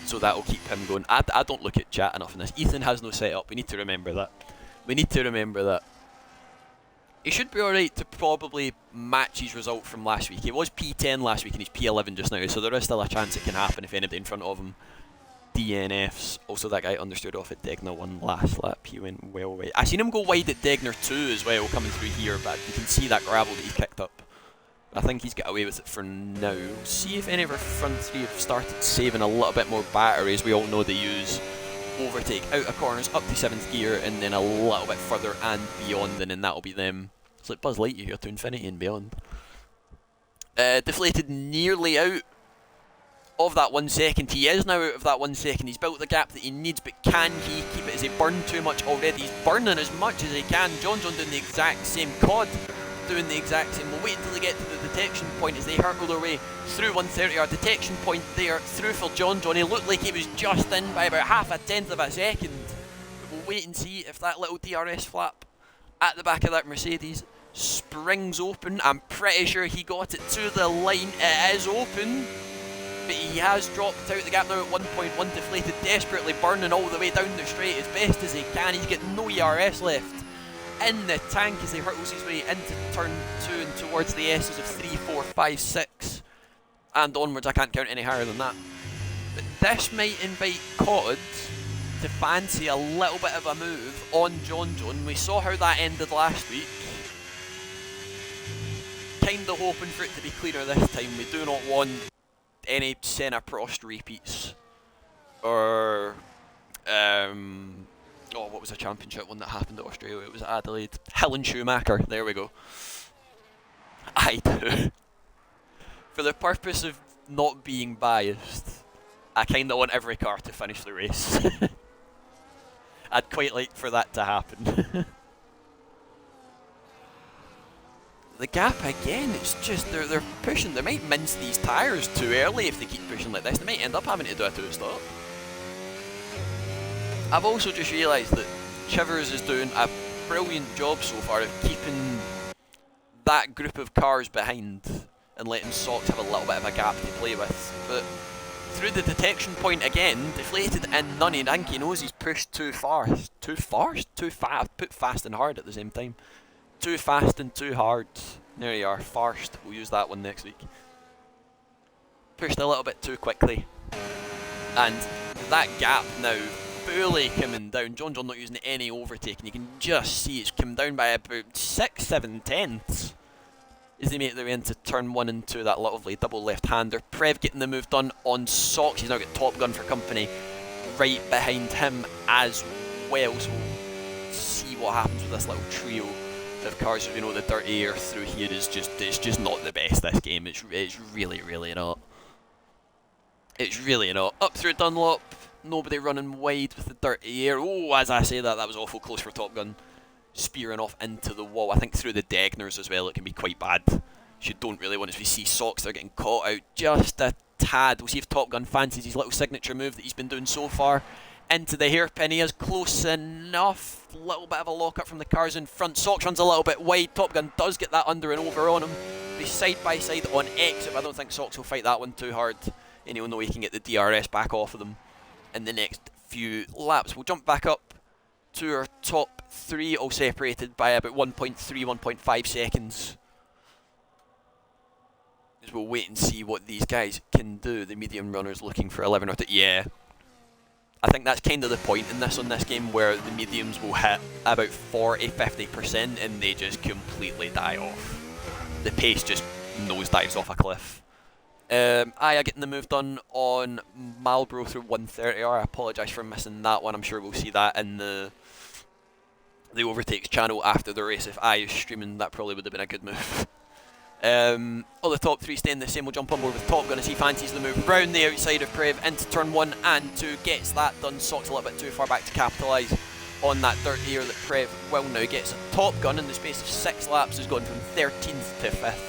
so that will keep him going. I don't look at chat enough in this. Ethan has no setup. We need to remember that. We need to remember that. He should be alright to probably match his result from last week. He was P10 last week and he's P11 just now, so there is still a chance it can happen if anybody in front of him DNFs. Also, that guy understeered off at Degner 1 last lap. He went well wide. I seen him go wide at Degner 2 as well, coming through here, but you can see that gravel that he picked up. I think he's got away with it for now. See if any of our front three have started saving a little bit more batteries. We all know they use overtake out of corners up to 7th gear and then a little bit further and beyond, and then that'll be them. It's like Buzz Lightyear here to infinity and beyond. Deflated nearly out of that 1 second. He is now out of that 1 second. He's built the gap that he needs, but can he keep it? Has he burned too much already? He's burning as much as he can. John doing the exact same. Cod doing the exact same. We'll wait until they get to the detection point as they hurtle their way through 130R. Detection point there through for John. He looked like he was just in by about half a tenth of a second. But we'll wait and see if that little DRS flap at the back of that Mercedes springs open. I'm pretty sure he got it to the line. It is open, but he has dropped out the gap now at 1.1. Deflated, desperately burning all the way down the straight as best as he can. He's got no ERS left in the tank as he hurtles his way into turn 2 and towards the S's of 3, 4, 5, 6 and onwards. I can't count any higher than that. But this might invite Cod to fancy a little bit of a move on John. We saw how that ended last week. Kinda hoping for it to be cleaner this time. We do not want any Senna Prost repeats or oh, what was the championship one that happened at Australia? It was Adelaide. Hill and Schumacher. There we go. I do. For the purpose of not being biased, I kind of want every car to finish the race. I'd quite like for that to happen. The gap again, it's just they're pushing. They might mince these tyres too early if they keep pushing like this. They might end up having to do a 2-stop. I've also just realised that Chivers is doing a brilliant job so far of keeping that group of cars behind and letting Socks have a little bit of a gap to play with. But through the detection point again, deflated and nunny. I think he knows he's pushed too far. Too fast? Put fast and hard at the same time. Too fast and too hard. There you are, farced. We'll use that one next week. Pushed a little bit too quickly. And that gap now fully coming down. John not using any overtaking. You can just see it's come down by about 6-7 tenths as they make their way into turn 1 and 2, that lovely double left-hander. Prev getting the move done on Socks. He's now got TopGun for company right behind him as well. So we'll see what happens with this little trio of cars. You know, the dirty air through here is it's just not the best this game. It's really, really not. It's really not. Up through Dunlop. Nobody running wide with the dirty air. Oh, as I say that was awful close for TopGun. Spearing off into the wall. I think through the Degners as well, it can be quite bad. You don't really want to see Socks. They're getting caught out just a tad. We'll see if TopGun fancies his little signature move that he's been doing so far. Into the hairpin. He is close enough. Little bit of a lock up from the cars in front. Socks runs a little bit wide. TopGun does get that under and over on him. Be side by side on exit. I don't think Socks will fight that one too hard. And he'll know he can get the DRS back off of them in the next few laps. We'll jump back up to our top 3, all separated by about 1.3, 1.5 seconds. As we'll wait and see what these guys can do. The medium runners looking for 11 or 2. Yeah. I think that's kind of the point in this game where the mediums will hit about 40-50% and they just completely die off. The pace just nosedives off a cliff. Aya getting the move done on Marlboro through 130R. I apologise for missing that one. I'm sure we'll see that in the overtakes channel after the race. If Aya's streaming, that probably would have been a good move. All the top 3 staying the same. We'll jump on board with TopGun as he fancies the move round the outside of Prev into turn 1 and 2. Gets that done. Socks a little bit too far back to capitalise on that dirty air that Prev will now gets. TopGun in the space of 6 laps has gone from 13th to 5th.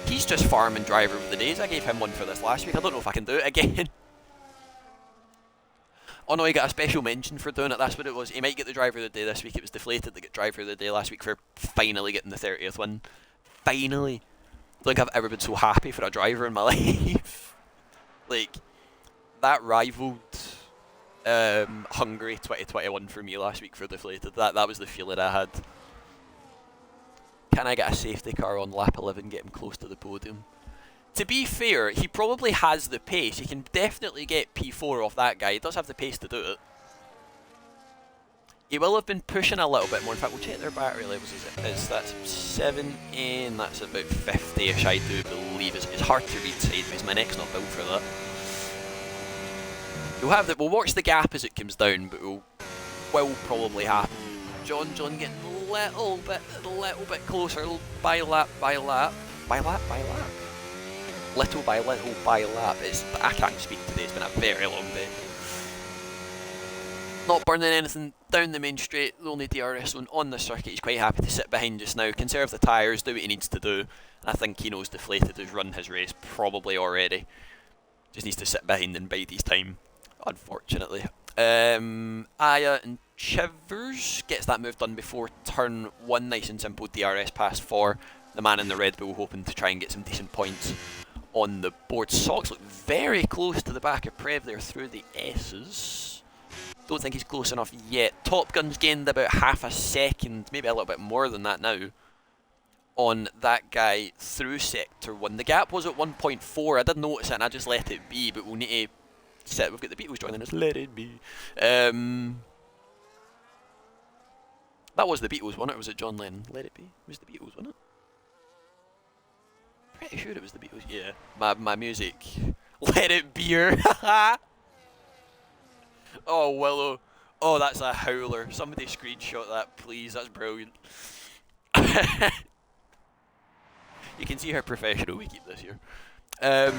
He's just farming driver of the days. I gave him one for this last week. I don't know if I can do it again. Oh no, he got a special mention for doing it. That's what it was. He might get the driver of the day this week. It was deflated to get driver of the day last week for finally getting the 30th win. Finally. I don't think I've ever been so happy for a driver in my life. Like, that rivaled Hungary 2021 for me last week for deflated. That was the feeling I had. Can I get a safety car on lap 11, get him close to the podium? To be fair, he probably has the pace. He can definitely get P4 off that guy. He does have the pace to do it. He will have been pushing a little bit more. In fact, we'll check their battery levels. That's 7 and that's about 50-ish, I do believe. It's hard to read sideways. My neck's not built for that. We'll watch the gap as it comes down, but will probably happen. John getting a little bit closer by lap. Little by lap. I can't speak today, it's been a very long day. Not burning anything down the main straight, the only DRS one on the circuit. He's quite happy to sit behind just now, conserve the tyres, do what he needs to do. I think he knows deflated has run his race probably already. Just needs to sit behind and bide his time, unfortunately. Aya and Chivers gets that move done before turn 1, nice and simple DRS pass for the man in the Red Bull, hoping to try and get some decent points on the board. Socks look very close to the back of Prev there through the S's. Don't think he's close enough yet. TopGun's gained about half a second, maybe a little bit more than that now, on that guy through sector 1. The gap was at 1.4. I did notice it and I just let it be, but we'll need to set. We've got the Beatles joining us. Let it be. That was the Beatles, wasn't it? Or was it John Lennon? Let it be. It was the Beatles, wasn't it? Pretty sure it was the Beatles. Yeah. My music. Let it be. Oh, Willow. Oh, that's a howler. Somebody screenshot that, please. That's brilliant. You can see how professional we keep this here. Near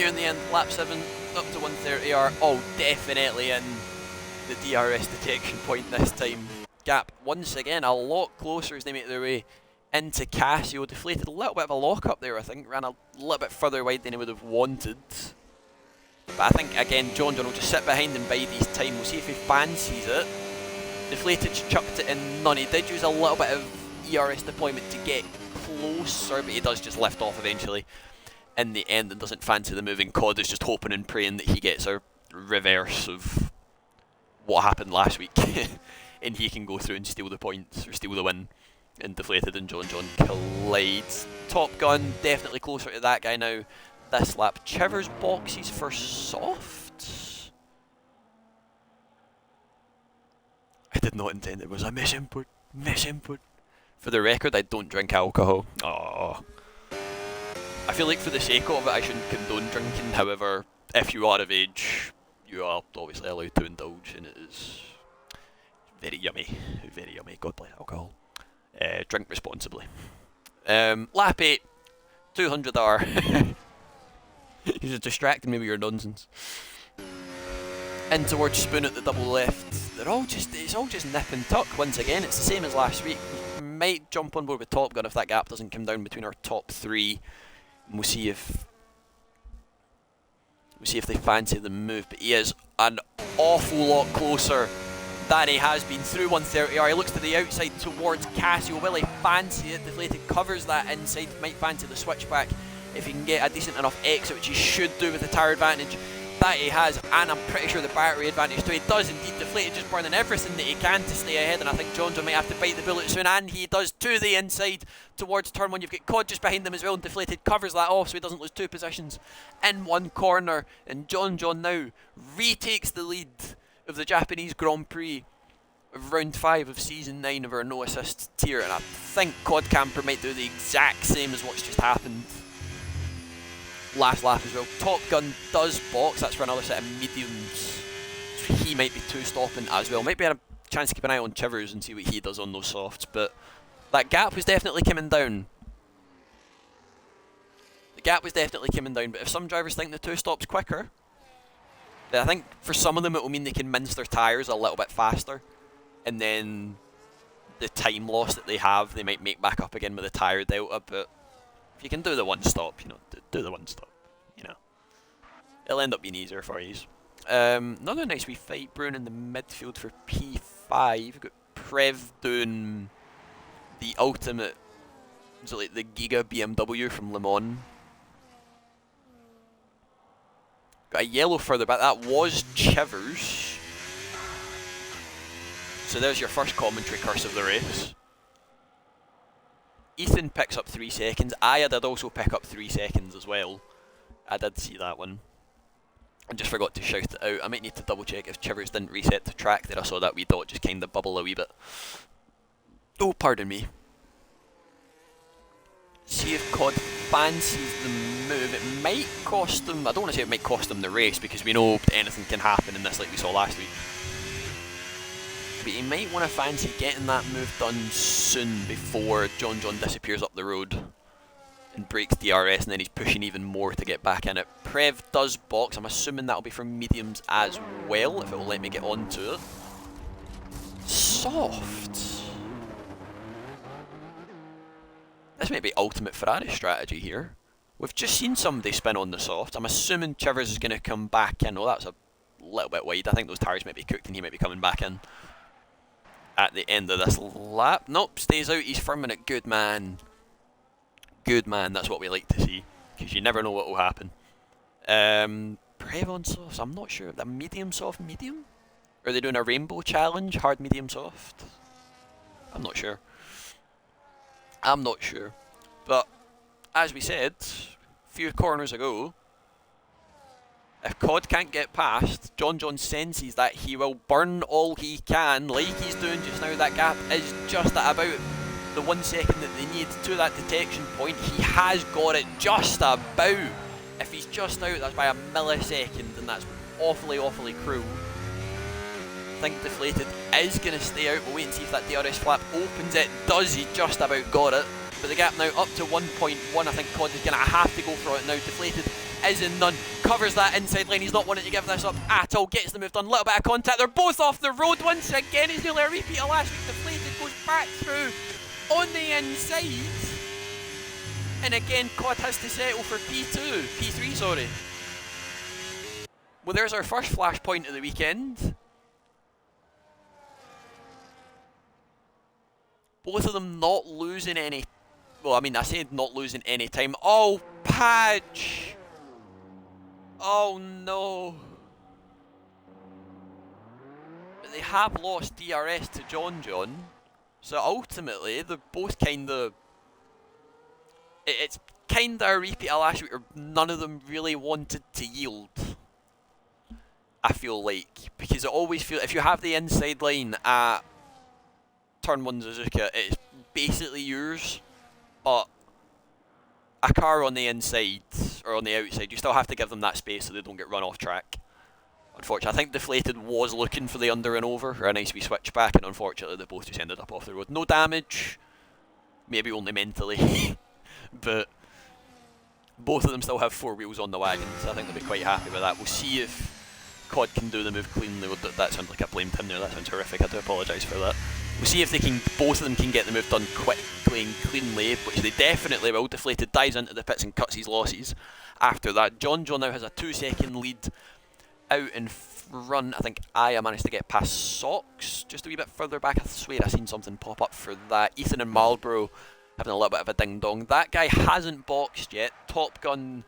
in the end, lap 7, up to 130R. Oh, definitely in the DRS detection point this time. Gap, once again, a lot closer as they make their way into Casio. Deflated a little bit of a lock-up there, I think. Ran a little bit further wide than he would have wanted. But I think, again, John will just sit behind and bide his time. We'll see if he fancies it. Deflated chucked it in none. He did use a little bit of ERS deployment to get closer, but he does just lift off eventually in the end and doesn't fancy the moving. Cod is just hoping and praying that he gets a reverse of what happened last week and he can go through and steal the points, or steal the win. And Deflated and John collides. Top Gun definitely closer to that guy now this lap. Chivers boxes for soft. I did not intend it was a misinput. For the record, I don't drink alcohol. Oh. I feel like for the sake of it, I shouldn't condone drinking. However, if you are of age, you are obviously allowed to indulge, and it is very yummy. Very yummy. God bless alcohol. Drink responsibly. Lap 8, 200R. You're just distracting me with your nonsense. In towards Spoon at the double left. It's all just nip and tuck once again. It's the same as last week. We might jump on board with Top Gun if that gap doesn't come down between our top 3. And we'll see if they fancy the move. But he is an awful lot closer than he has been through 130R. He looks to the outside towards Casio. Will he fancy it? Deflated covers that inside. Might fancy the switchback if he can get a decent enough exit, which he should do with the tyre advantage that he has, and I'm pretty sure the battery advantage too. He does indeed. Deflated just burning everything that he can to stay ahead, and I think John might have to bite the bullet soon, and he does to the inside towards turn 1. You've got Cod just behind him as well, and Deflated covers that off so he doesn't lose 2 positions in one corner, and John now retakes the lead of the Japanese Grand Prix of round 5 of season 9 of our no assists tier, and I think Cod Camper might do the exact same as what's just happened last lap as well. Top Gun does box, that's for another set of mediums, so he might be 2-stopping as well. Might be a chance to keep an eye on Chivers and see what he does on those softs, but that gap was definitely coming down. But if some drivers think the 2-stop's quicker, then I think for some of them it will mean they can mince their tyres a little bit faster, and then the time loss that they have they might make back up again with the tyre delta. But if you can do the 1-stop, do the 1-stop, it'll end up being easier for you. Another nice wee fight brewing in the midfield for P5. We've got Prev doing the ultimate, is it like the Giga BMW from Le Mans? Got a yellow further back, that was Chivers. So there's your first commentary curse of the race. Ethan picks up 3 seconds. Aya did also pick up 3 seconds as well. I did see that one. I just forgot to shout it out. I might need to double check if Chivers didn't reset the track there. I saw that wee dot just kind of bubble a wee bit. Oh, pardon me. See if Cod fancies the move. It might cost them, I don't want to say it might cost them the race, because we know anything can happen in this like we saw last week. But he might want to fancy getting that move done soon before John disappears up the road and breaks DRS, and then he's pushing even more to get back in it. Prev does box. I'm assuming that'll be from mediums as well, if it will let me get onto it. Soft. This might be ultimate Ferrari strategy here. We've just seen somebody spin on the soft. I'm assuming Chivers is going to come back in. Oh, that's a little bit wide. I think those tyres might be cooked and he might be coming back in at the end of this lap. Nope, stays out. He's firming it. Good man. Good man. That's what we like to see, because you never know what will happen. Prev on softs. I'm not sure. The medium, soft, medium? Or are they doing a rainbow challenge? Hard, medium, soft? I'm not sure. But as we said a few corners ago, if Cod can't get past, John senses that he will burn all he can, like he's doing just now. That gap is just at about the 1 second that they need to that detection point. He has got it just about. If he's just out, that's by a millisecond, and that's awfully cruel. I think Deflated is going to stay out. We'll wait and see if that DRS flap opens. It does. He just about got it. But the gap now up to 1.1. I think Cod is going to have to go for it now. Deflated is in none. Covers that inside line. He's not wanting to give this up at all. Gets the move done. Little bit of contact. They're both off the road once again. He's nearly a repeat of last week. Deflated goes back through on the inside. And again, Cod has to settle for P3, sorry. Well, there's our first flashpoint of the weekend. Both of them not losing any, well, I mean, I said not losing any time. Oh, Padge! Oh no. But they have lost DRS to John. So ultimately, they're both kind of... It's kind of a repeat of last week where none of them really wanted to yield. I feel like. Because I always feel, if you have the inside line at Turn 1 Suzuka, it's basically yours. But a car on the inside, or on the outside, you still have to give them that space so they don't get run off track. Unfortunately, I think Deflated was looking for the under and over, or a nice wee switchback, and unfortunately they both just ended up off the road. No damage, maybe only mentally, but both of them still have 4 wheels on the wagon, so I think they'll be quite happy with that. We'll see if COD can do the move cleanly. That sounds like I blamed him there, that sounds horrific, I do apologise for that. We'll see if they can, both of them can get the move done quickly and cleanly, which they definitely will. Deflated dives into the pits and cuts his losses after that. John now has a 2-second lead out in front. I think I managed to get past Socks just a wee bit further back. I swear I seen something pop up for that. Ethan and Marlboro having a little bit of a ding dong. That guy hasn't boxed yet. Top Gun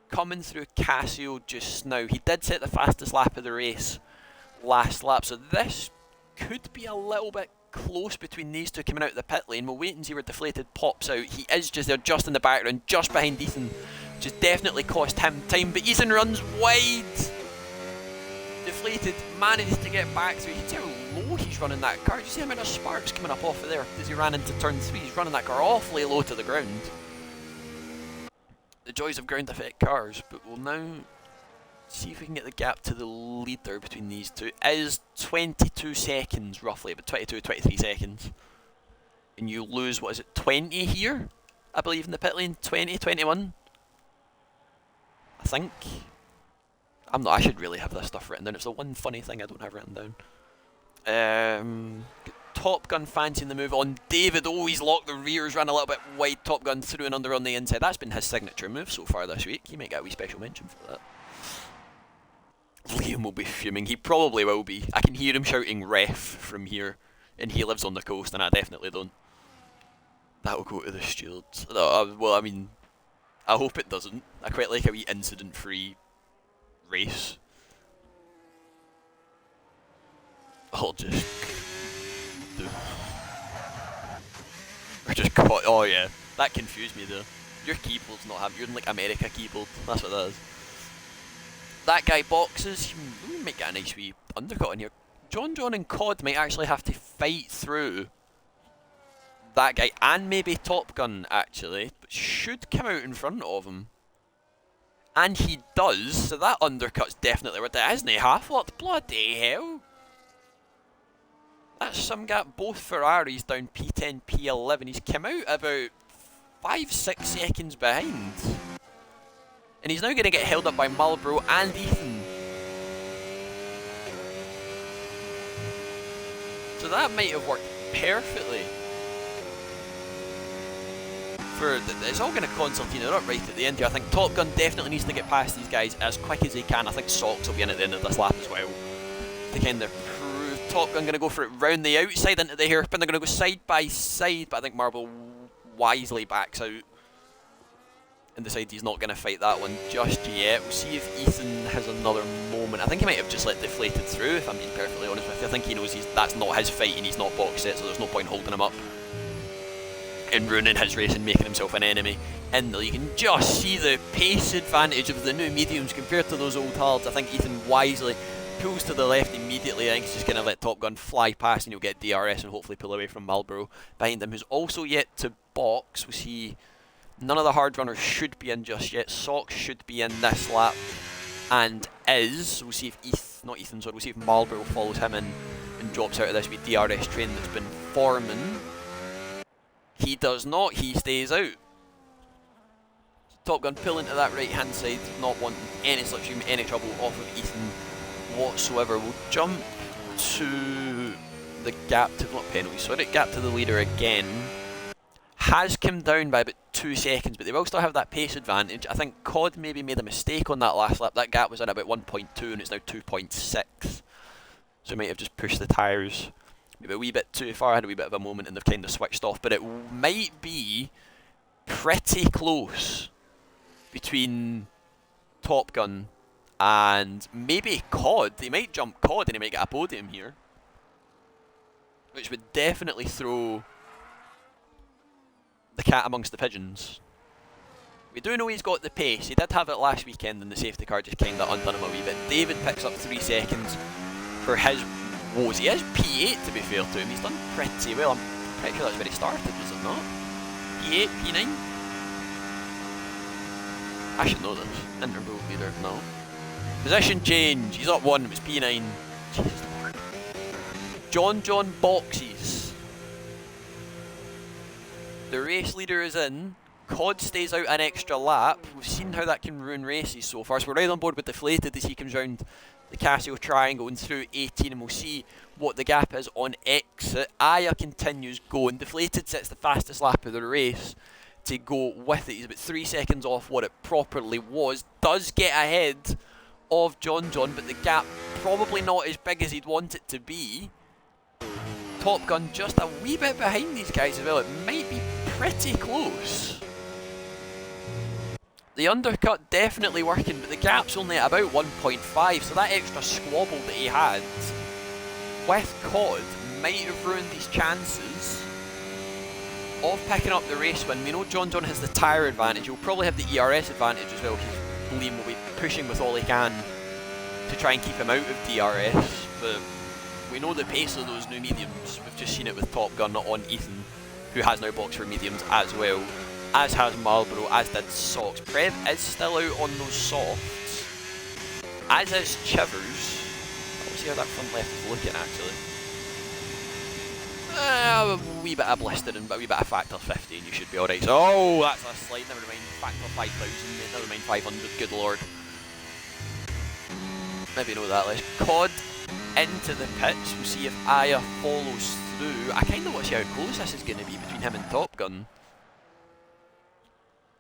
coming through Casio just now. He did set the fastest lap of the race last lap, so this could be a little bit close between these two coming out of the pit lane. We'll wait and see where Deflated pops out. He is just there, just in the background, just behind Ethan, which has definitely cost him time, but Ethan runs wide. Deflated manages to get back through. You can see how low he's running that car. You see how many sparks coming up off of there as he ran into turn 3. He's running that car awfully low to the ground. The joys of ground effect cars, but we'll now see if we can get the gap to the leader between these two. It is 22 seconds roughly, about 22, 23 seconds. And you lose, what is it, 20 here? I believe in the pit lane, 20, 21. I think. I should really have this stuff written down. It's the one funny thing I don't have written down. Top Gun fancying the move on David. Oh, he's locked the rears, ran a little bit wide. Top Gun through and under on the inside. That's been his signature move so far this week. He might get a wee special mention for that. Liam will be fuming. He probably will be. I can hear him shouting ref from here, and he lives on the coast, and I definitely don't. That'll go to the stewards. No, well, I mean, I hope it doesn't. I quite like a wee incident-free race. I'll just do. Or just caught. Oh yeah, that confused me though. Your keyboard's not having. You're in like America keyboard. That's what that is. That guy boxes. We might get a nice wee undercut in here. John and COD might actually have to fight through that guy, and maybe Top Gun actually, but should come out in front of him. And he does, so that undercut's definitely worth it, isn't he? Half-locked, bloody hell. That's some gap, both Ferraris down P10, P11. He's come out about 5-6 seconds behind. And he's now going to get held up by Marlboro and Ethan. So that might have worked perfectly. It's all going to concertina it up right at the end here. I think Top Gun definitely needs to get past these guys as quick as he can. I think Socks will be in at the end of this lap as well. To kind of prove Top Gun going to go for it round the outside into the hairpin. They're going to go side by side, but I think Marble wisely backs out and decides he's not going to fight that one just yet. We'll see if Ethan has another moment. I think he might have just let Deflated through, if I'm being perfectly honest with you. I think he knows that's not his fight and he's not boxed it, so there's no point holding him up and ruining his race and making himself an enemy. And you can just see the pace advantage of the new mediums compared to those old hards. I think Ethan wisely pulls to the left immediately. I think he's just going to let Top Gun fly past and he'll get DRS and hopefully pull away from Marlboro behind him, who's also yet to box. We see none of the hard runners should be in just yet. Socks should be in this lap and is. We'll see if we'll see if Marlboro follows him in and drops out of this wee DRS train that's been forming. He does not, he stays out. Top Gun pull into that right hand side, not wanting any slipstream, any trouble off of Ethan whatsoever. We'll jump to the gap to, not penalty, sorry, gap to the leader again. Has come down by about 2 seconds, but they will still have that pace advantage. I think COD maybe made a mistake on that last lap. That gap was at about 1.2 and it's now 2.6. So he might have just pushed the tyres maybe a wee bit too far, had a wee bit of a moment and they've kind of switched off, but it might be pretty close between TopGun and maybe COD. They might jump COD and he might get a podium here, which would definitely throw the cat amongst the pigeons. We do know he's got the pace. He did have it last weekend and the safety car just kind of undone him a wee bit. David picks up 3 seconds for his woes. He is P8 to be fair to him. He's done pretty well. I'm pretty sure that's where he started, was it not? P8, P9? I should know this. Interval leader, no. Position change. He's up 1, it was P9. Jesus Lord. John boxes. The race leader is in. COD stays out an extra lap. We've seen how that can ruin races so far, so we're right on board with Deflated as he comes round the Casio Triangle and through 18, and we'll see what the gap is on exit. Aya continues going. Deflated sets the fastest lap of the race to go with it. He's about 3 seconds off what it properly was. Does get ahead of John, but the gap probably not as big as he'd want it to be. TopGun just a wee bit behind these guys as well. It might be pretty close. The undercut definitely working, but the gap's only at about 1.5, so that extra squabble that he had with COD might have ruined his chances of picking up the race win. We know John has the tyre advantage. He'll probably have the ERS advantage as well, because Liam will be pushing with all he can to try and keep him out of DRS, but we know the pace of those new mediums. We've just seen it with TopGun on Ethan, who has now boxed for mediums as well, as has Marlboro, as did Sox. Prev is still out on those softs, as is Chivers. Let's see how that front left is looking actually. A wee bit of blistering, but a wee bit of factor 50 and you should be alright. So, oh, that's a slide, never mind factor 5000, never mind 500, good lord. Maybe know that less. COD into the pits, we'll see if Aya follows through. I kind of want to see how close this is going to be between him and TopGun,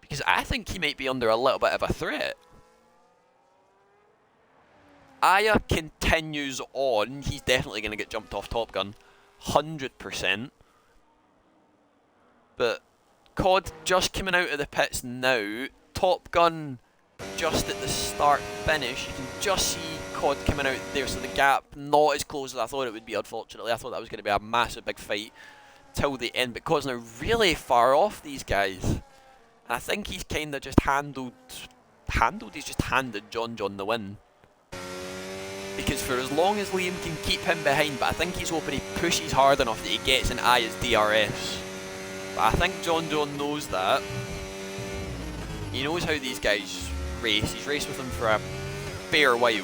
because I think he might be under a little bit of a threat. Aya continues on. He's definitely going to get jumped off TopGun, 100%. But COD just coming out of the pits now. TopGun just at the start finish. You can just see COD coming out there, so the gap not as close as I thought it would be, unfortunately. I thought that was going to be a massive big fight till the end, but COD's now really far off these guys. And I think he's kind of just he's just handed John the win. Because for as long as Liam can keep him behind, but I think he's hoping he pushes hard enough that he gets in Aya's DRS. But I think John knows that. He knows how these guys race. He's raced with them for a fair while.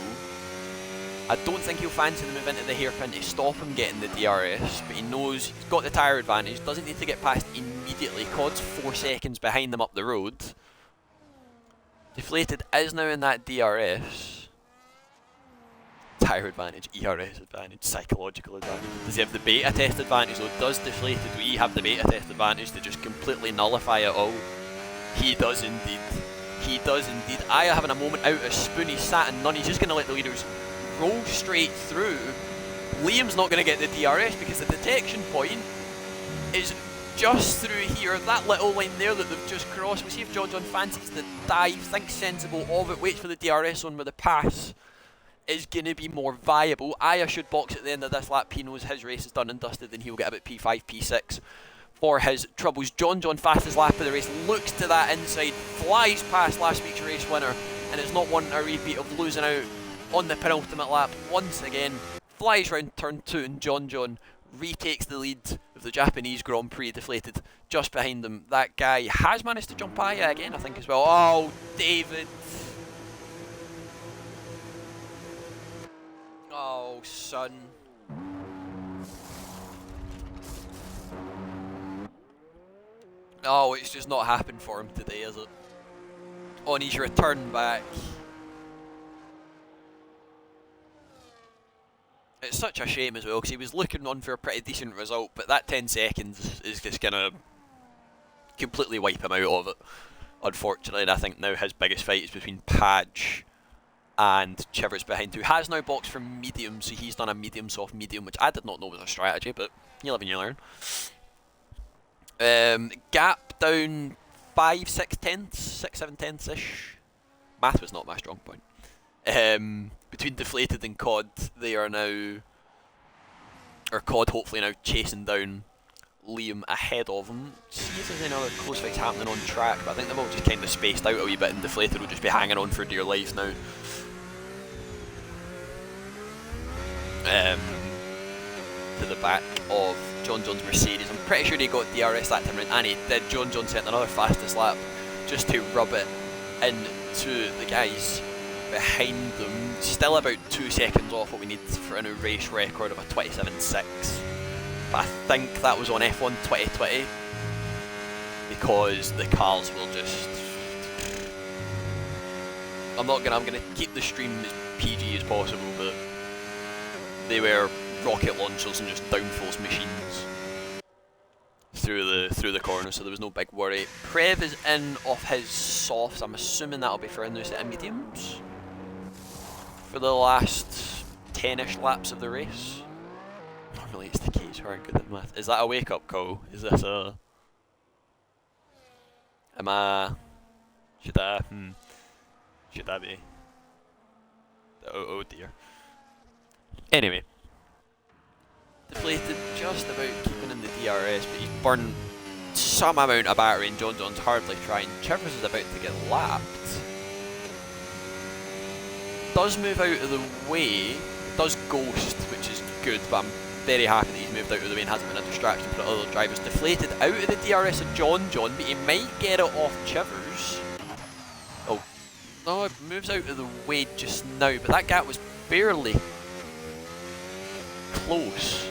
I don't think he'll fancy the move into the hairpin to stop him getting the DRS, but he knows he's got the tyre advantage, doesn't need to get past immediately. COD's 4 seconds behind them up the road. Deflated is now in that DRS. Tyre advantage, ERS advantage, psychological advantage. Does he have the beta test advantage though? Does Deflated, do we have the beta test advantage to just completely nullify it all? He does indeed. He does indeed. Aya having a moment out of spoon, he's sat in none, he's just going to let the leaders roll straight through. Liam's not going to get the DRS because the detection point is just through here, that little line there that they've just crossed. We'll see if John fancies the dive, thinks sensible of it, waits for the DRS zone where the pass is going to be more viable. Aya should box at the end of this lap. He knows his race is done and dusted and he'll get about P5, P6 for his troubles. John fastest lap of the race, looks to that inside, flies past last week's race winner, and is not wanting a repeat of losing out on the penultimate lap once again. Flies round turn 2 and John retakes the lead of the Japanese Grand Prix. Deflated just behind them. That guy has managed to jump Aya again, I think, as well. Oh, David. Oh, son. Oh, it's just not happened for him today, is it? On his return back. It's such a shame as well, because he was looking on for a pretty decent result, but that 10 seconds is just going to completely wipe him out of it, unfortunately. And I think now his biggest fight is between Padge and Chivers behind, who has now boxed for medium, so he's done a medium, soft, medium, which I did not know was a strategy, but you live and you learn. Gap down 5, 6 tenths, 6, 7 tenths ish. Math was not my strong point. Between Deflated and COD, they are now, or COD hopefully now chasing down Liam ahead of him. See if there's any other close fights happening on track, but I think they've all just kind of spaced out a wee bit, and Deflated will just be hanging on for dear life now. To the back of John John's Mercedes. I'm pretty sure he got DRS that time around, and he did. John John set another fastest lap just to rub it into the guys behind them. Still about 2 seconds off what we need for a new race record of a 27.6. But I think that was on F1 2020 because the cars will just. I'm gonna keep the stream as PG as possible, but they were rocket launchers and just downforce machines through the corner, so there was no big worry. Prev is in off his softs. I'm assuming that'll be for a new set of mediums for the last 10ish laps of the race. Normally it's the case, we're good at math. Is that a wake up call? Is this a... Am I... Should I be... Oh dear. Anyway. Deflated just about keeping in the DRS, but he's burned some amount of battery and John John's hardly trying. Chivers is about to get lapped. Does move out of the way, does ghost, which is good, but I'm very happy that he's moved out of the way and hasn't been a distraction for the other drivers. Deflated out of the DRS of John John, but he might get it off Chivers. Oh, no, it moves out of the way just now, but that gap was barely close.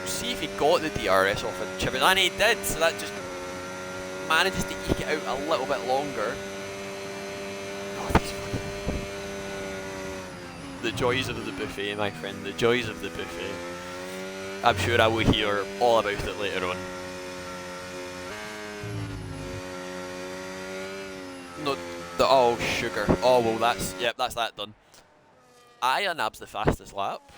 See if he got the DRS off of Chivers, and he did, so that just manages to eke it out a little bit longer. The joys of the buffet, my friend, the joys of the buffet. I'm sure I will hear all about it later on. No, oh, sugar. Oh, well, that's that done. IIRL's the fastest lap.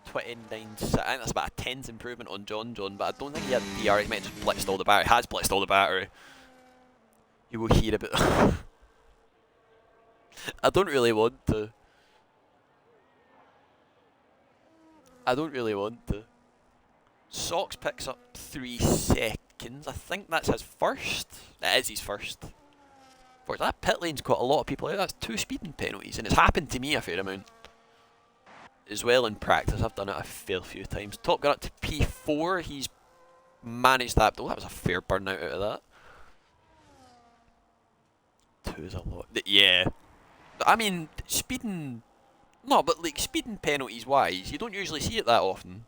29, I think that's about a 10's improvement on John John, but I don't think he had DRS. He might have just blitzed all the battery. Has blitzed all the battery. You will hear a bit. I don't really want to. Socks picks up 3 seconds. I think that's his first. It is his first. For that pit lane's got a lot of people out. That's 2 speeding penalties, and it's happened to me a fair amount as well in practice. I've done it a fair few times. Top Gun up to P4. He's managed that. Oh, that was a fair burnout out of that. 2 is a lot. Yeah. I mean, speeding... No, but like speeding penalties wise, you don't usually see it that often.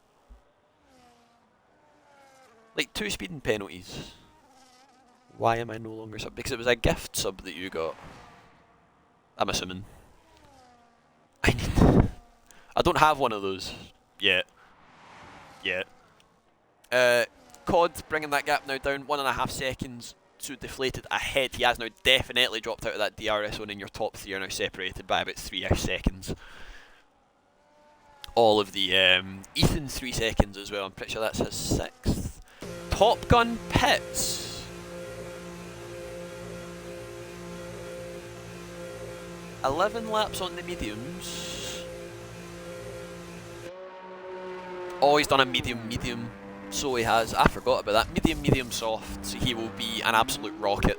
Like 2 speeding penalties. Why am I no longer sub? Because it was a gift sub that you got. I'm assuming. I don't have one of those yet. COD bringing that gap now down 1.5 seconds to Deflated ahead. He has now definitely dropped out of that DRS zone, and your top 3 are now separated by about 3ish seconds. All of the Ethan 3 seconds as well. I'm pretty sure that's his 6th. Top Gun pits. 11 laps on the mediums. Oh, he's done a medium. So he has. I forgot about that. Medium, soft. So he will be an absolute rocket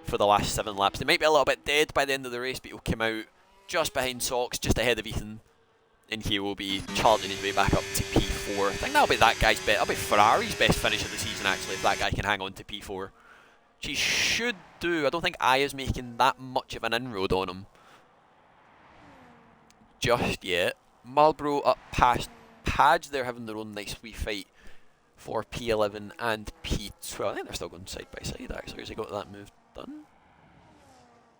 for the last 7 laps. They might be a little bit dead by the end of the race, but he'll come out just behind Socks, just ahead of Ethan. And he will be charging his way back up to P4. I think that'll be that guy's best. That'll be Ferrari's best finish of the season, actually, if that guy can hang on to P4. Which he should do. I don't think Aya's making that much of an inroad on him just yet. Marlboro up past Padge. They're having their own nice wee fight for P11 and P12. I think they're still going side by side, actually. Has he got that move done?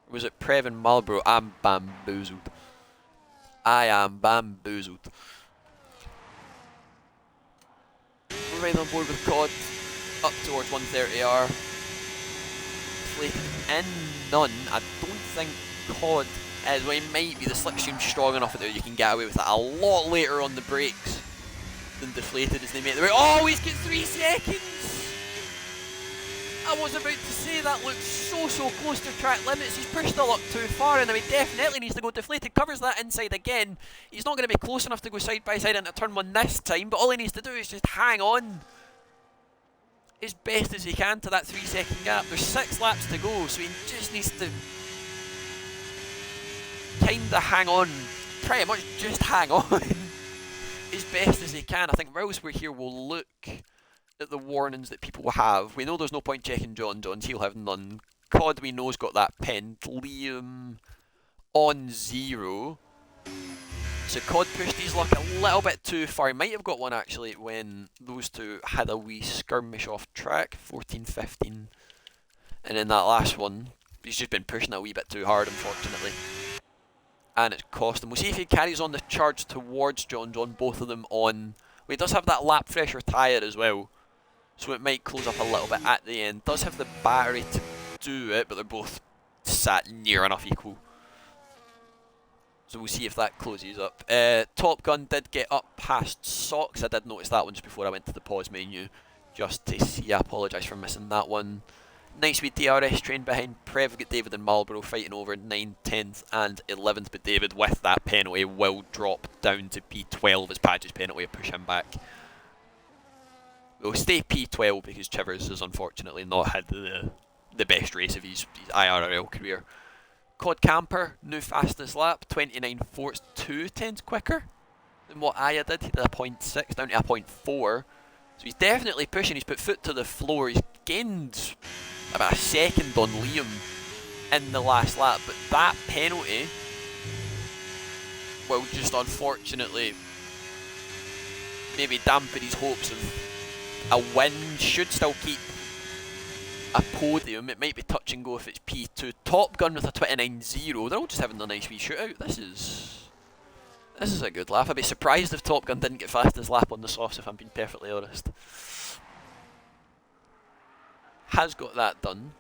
Or was it Prev and Marlboro? I'm bamboozled. I am bamboozled. We're right on board with COD. Up towards 130R. In none. I don't think COD is. Well, he might be. The slipstream's strong enough that you can get away with it a lot later on the brakes than Deflated as they make the way. Oh, he's got 3 seconds! I was about to say, that looks so close to track limits. He's pushed the luck too far, and he definitely needs to go deflated. Covers that inside again. He's not going to be close enough to go side by side into turn 1 this time, but all he needs to do is just hang on as best as he can to that 3-second gap. There's 6 laps to go, so he just needs to kinda hang on, pretty much just hang on as best as he can. I think whilst we're here, we'll look at the warnings that people have. We know there's no point checking John's, he'll have none. Cod, we know's got that penned. Liam on 0. So Cod pushed his luck a little bit too far. He might have got one actually when those two had a wee skirmish off track, 14-15. And then that last one, he's just been pushing a wee bit too hard, unfortunately. And it's cost him. We'll see if he carries on the charge towards John, both of them on. Well, he does have that lap fresher tyre as well, so it might close up a little bit at the end. Does have the battery to do it, but they're both sat near enough equal. So we'll see if that closes up. Top Gun did get up past Socks. I did notice that one just before I went to the pause menu, just to see. I apologise for missing that one. Nice wee DRS train behind Prev. Got David and Marlborough fighting over 9th, 10th and 11th, but David with that penalty will drop down to P12 as Padge's penalty will push him back. We'll stay P12 because Chivers has unfortunately not had the best race of his IRL career. Cod Camper, new fastest lap, 29.4, 2/10 quicker than what Aya did. He did a 0.6 down to a 0.4. So he's definitely pushing. He's put foot to the floor. He's gained about a second on Liam in the last lap, but that penalty will just unfortunately maybe dampen his hopes of a win. Should still keep a podium. It might be touch and go if it's P2. Top Gun with a 29.0. They're all just having a nice wee shootout. This is a good lap. I'd be surprised if Top Gun didn't get fastest lap on the softs, if I'm being perfectly honest. Has got that done.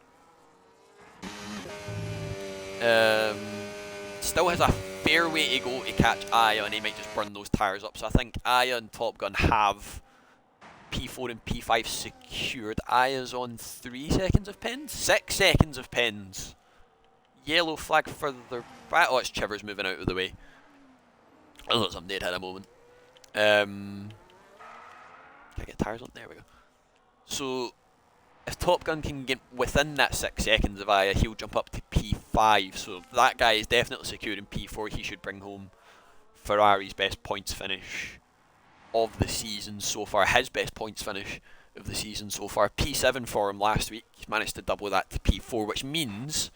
Still has a fair way to go to catch Aya, and he might just burn those tyres up. So I think Aya and Top Gun have P4 and P5 secured. Aya's on 3 seconds of pins? 6 seconds of pins. Yellow flag further back. Oh, it's Chivers moving out of the way. I thought somebody had a moment. Can I get tyres on? There we go. So if Top Gun can get within that 6 seconds of Aya, he'll jump up to P5. So that guy is definitely securing P4. He should bring home Ferrari's best points finish of the season so far. His best points finish of the season so far. P7 for him last week. He's managed to double that to P4, which means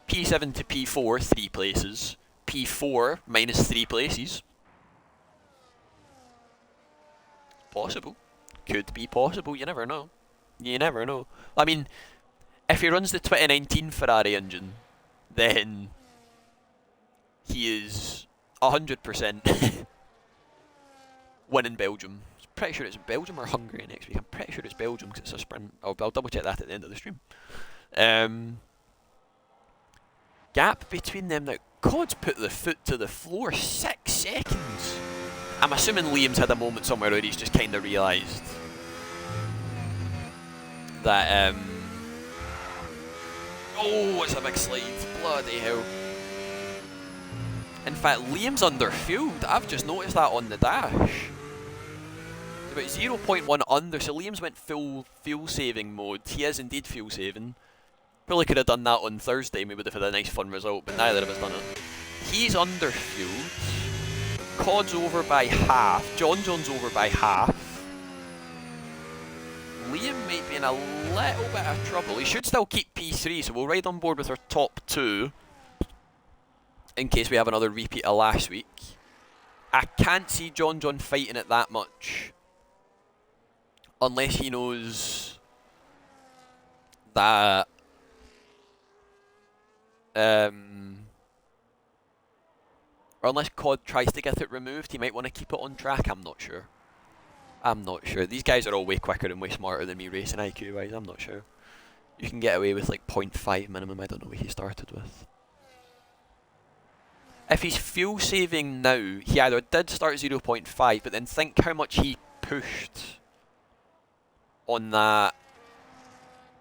P7 to P4, 3 places. P4 minus 3 places. Possible. Could be possible. You never know. You never know. I mean, if he runs the 2019 Ferrari engine, then he is 100% winning Belgium. I'm pretty sure it's Belgium or Hungary next week. I'm pretty sure it's Belgium because it's a sprint. I'll double check that at the end of the stream. Gap between them now. Cod's put the foot to the floor. 6 seconds. I'm assuming Liam's had a moment somewhere where he's just kind of realised that, oh, it's a big slide. Bloody hell. In fact, Liam's under fueled. I've just noticed that on the dash. About 0.1 under, so Liam's went full fuel saving mode. He is indeed fuel saving. Probably could have done that on Thursday, we would have had a nice fun result, but neither of us done it. He's under fueled. Cod's over by half. John's over by half. Liam might be in a little bit of trouble. He should still keep P3, so we'll ride on board with our top 2 in case we have another repeat of last week. I can't see John fighting it that much unless he knows that or unless Cod tries to get it removed. He might want to keep it on track. I'm not sure. These guys are all way quicker and way smarter than me racing IQ wise. I'm not sure. You can get away with like 0.5 minimum. I don't know what he started with. If he's fuel saving now, he either did start 0.5, but then think how much he pushed on that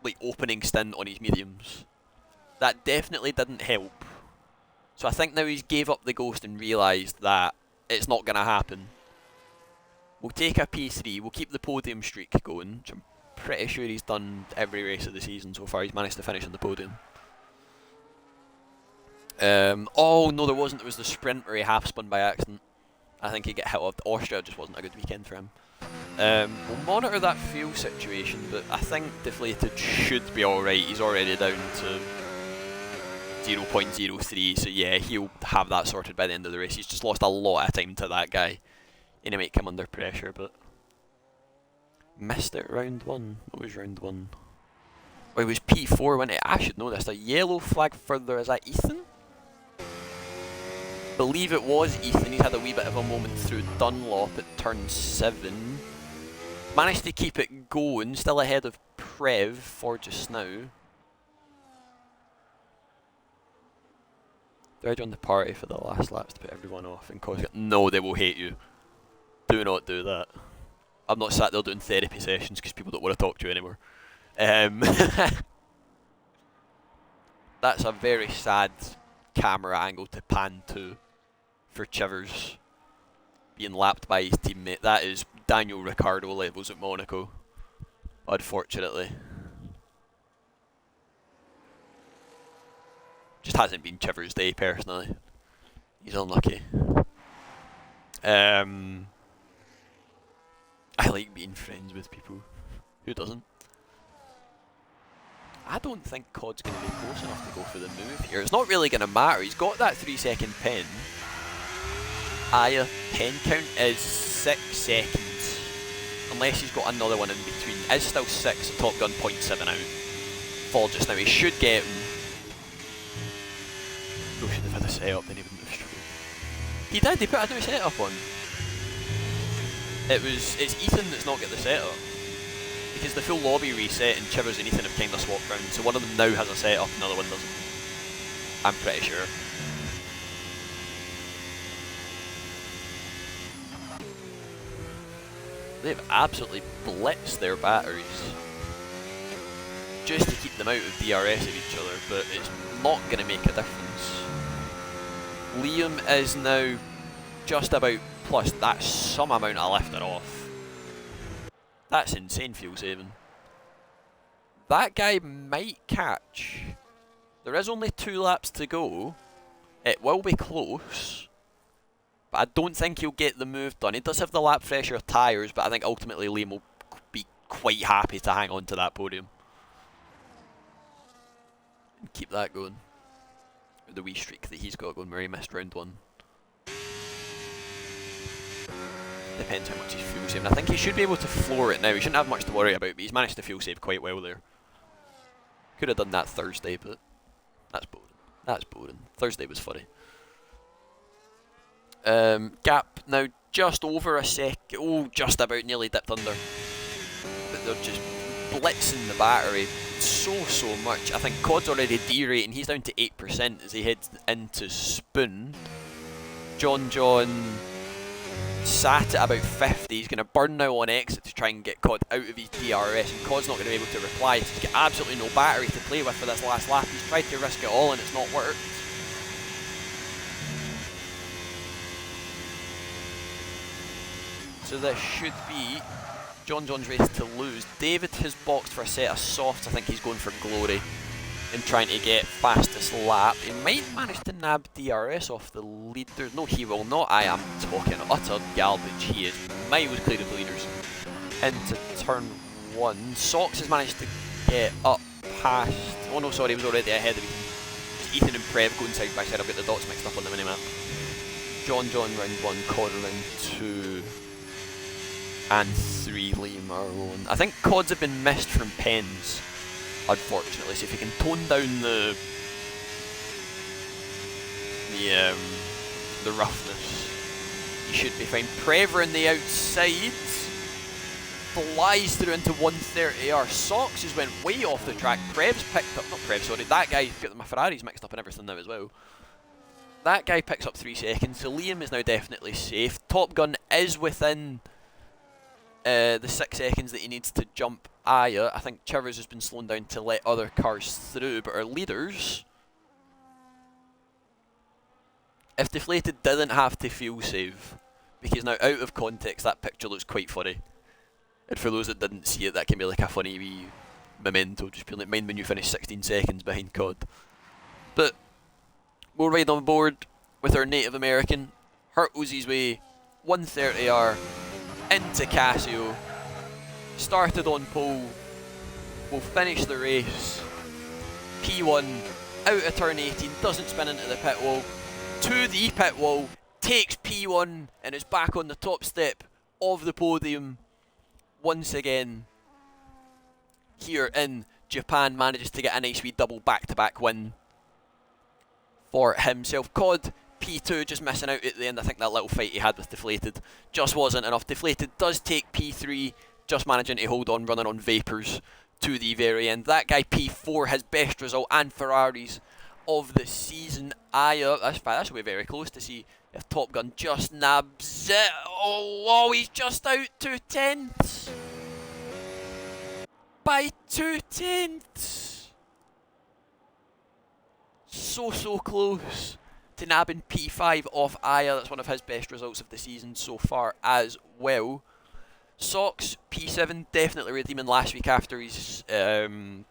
like opening stint on his mediums. That definitely didn't help. So I think now he's gave up the ghost and realised that it's not going to happen. We'll take a P3, we'll keep the podium streak going, which I'm pretty sure he's done every race of the season so far. He's managed to finish on the podium. Oh no, there wasn't. There was the sprint where he half spun by accident. I think he got hit off. Austria just wasn't a good weekend for him. We'll monitor that fuel situation, but I think deflated should be alright. He's already down to 0.03, so yeah, he'll have that sorted by the end of the race. He's just lost a lot of time to that guy, and he might come under pressure, but missed it round 1. What was round 1? Oh, it was P4, wasn't it? I should know this. A yellow flag further. Is that Ethan? Believe it was Ethan. He's had a wee bit of a moment through Dunlop at turn 7. Managed to keep it going, still ahead of Prev for just now. They're on the party for the last laps to put everyone off and cause it. No, they will hate you. Do not do that. I'm not sat there doing therapy sessions because people don't want to talk to you anymore. That's a very sad camera angle to pan to for Chivers being lapped by his teammate. That is Daniel Ricciardo levels at Monaco, unfortunately. Just hasn't been Chivers' day personally. He's unlucky. I like being friends with people. Who doesn't? I don't think Cod's going to be close enough to go for the move here. It's not really going to matter. He's got that 3-second pen. Pen count is 6 seconds. Unless he's got another one in between. Is still 6, so Top Gun 0.7 out. Fall just now. He should get him. He should have had a setup, then he wouldn't have struggled. He did, he put a new setup on. It's Ethan that's not got the setup. Because the full lobby reset and Chivers and Ethan have kind of swapped round, so one of them now has a setup and the other one doesn't. I'm pretty sure. They've absolutely blitzed their batteries just to keep them out of DRS of each other, but it's not going to make a difference. Liam is now just about plus. That's some amount of lifting off. That's insane fuel saving. That guy might catch. There is only 2 laps to go. It will be close. But I don't think he'll get the move done. He does have the lap fresher tyres, but I think ultimately Liam will be quite happy to hang on to that podium. And keep that going. The wee streak that he's got going where he missed round 1. Depends how much he's fuel saving. I think he should be able to floor it now. He shouldn't have much to worry about, but he's managed to fuel save quite well there. Could have done that Thursday, but that's boring. That's boring. Thursday was funny. Gap now just over a sec. Oh, just about nearly dipped under. But they're just blitzing the battery so much. I think Cod's already derating. He's down to 8% as he heads into Spoon. John sat at about 50. He's going to burn now on exit to try and get Cod out of his DRS, and Cod's not going to be able to reply. He's got absolutely no battery to play with for this last lap. He's tried to risk it all and it's not worked. So this should be John's race to lose. David has boxed for a set of softs. I think he's going for glory and trying to get fastest lap. He might manage to nab DRS off the leader. No, he will not. I am talking utter garbage. He is miles clear of the leaders. Into turn 1. Socks has managed to get up past... Oh no, sorry, he was already ahead of Ethan. Ethan and Prev going side by side. I've got the dots mixed up on the minimap. John round 1, Cod round 2. And 3 Liam are on. I think Cods have been missed from pens, unfortunately, so if you can tone down the roughness, you should be fine. Prever on the outside flies through into 130R. Socks just went way off the track. Prev's picked up, not Prev, sorry, that guy got my Ferraris mixed up and everything now as well. That guy picks up 3 seconds, so Liam is now definitely safe. Top Gun is within the 6 seconds that he needs to jump Aya. I think Chivers has been slowing down to let other cars through, but our leaders, if Deflated didn't have to fuel save, because now out of context that picture looks quite funny, and for those that didn't see it, that can be like a funny wee memento, just be like, mind when you finish 16 seconds behind COD. But we'll ride on board with our Native American, hurtles his way 130R into Casio, started on pole, will finish the race, P1 out of turn 18, doesn't spin into the pit wall, to the pit wall, takes P1 and is back on the top step of the podium once again. Here in Japan, manages to get a nice wee double back-to-back win for himself. COD P2 just missing out at the end. I think that little fight he had with Deflated just wasn't enough. Deflated does take P3, just managing to hold on, running on vapours to the very end. That guy P4, his best result and Ferraris of the season. That's way very close to see if TopGun just nabs it. Oh, he's just out 2/10 by 2/10. So close to nabbing P5 off Aya. That's one of his best results of the season so far as well. Socks P7, definitely redeeming last week after his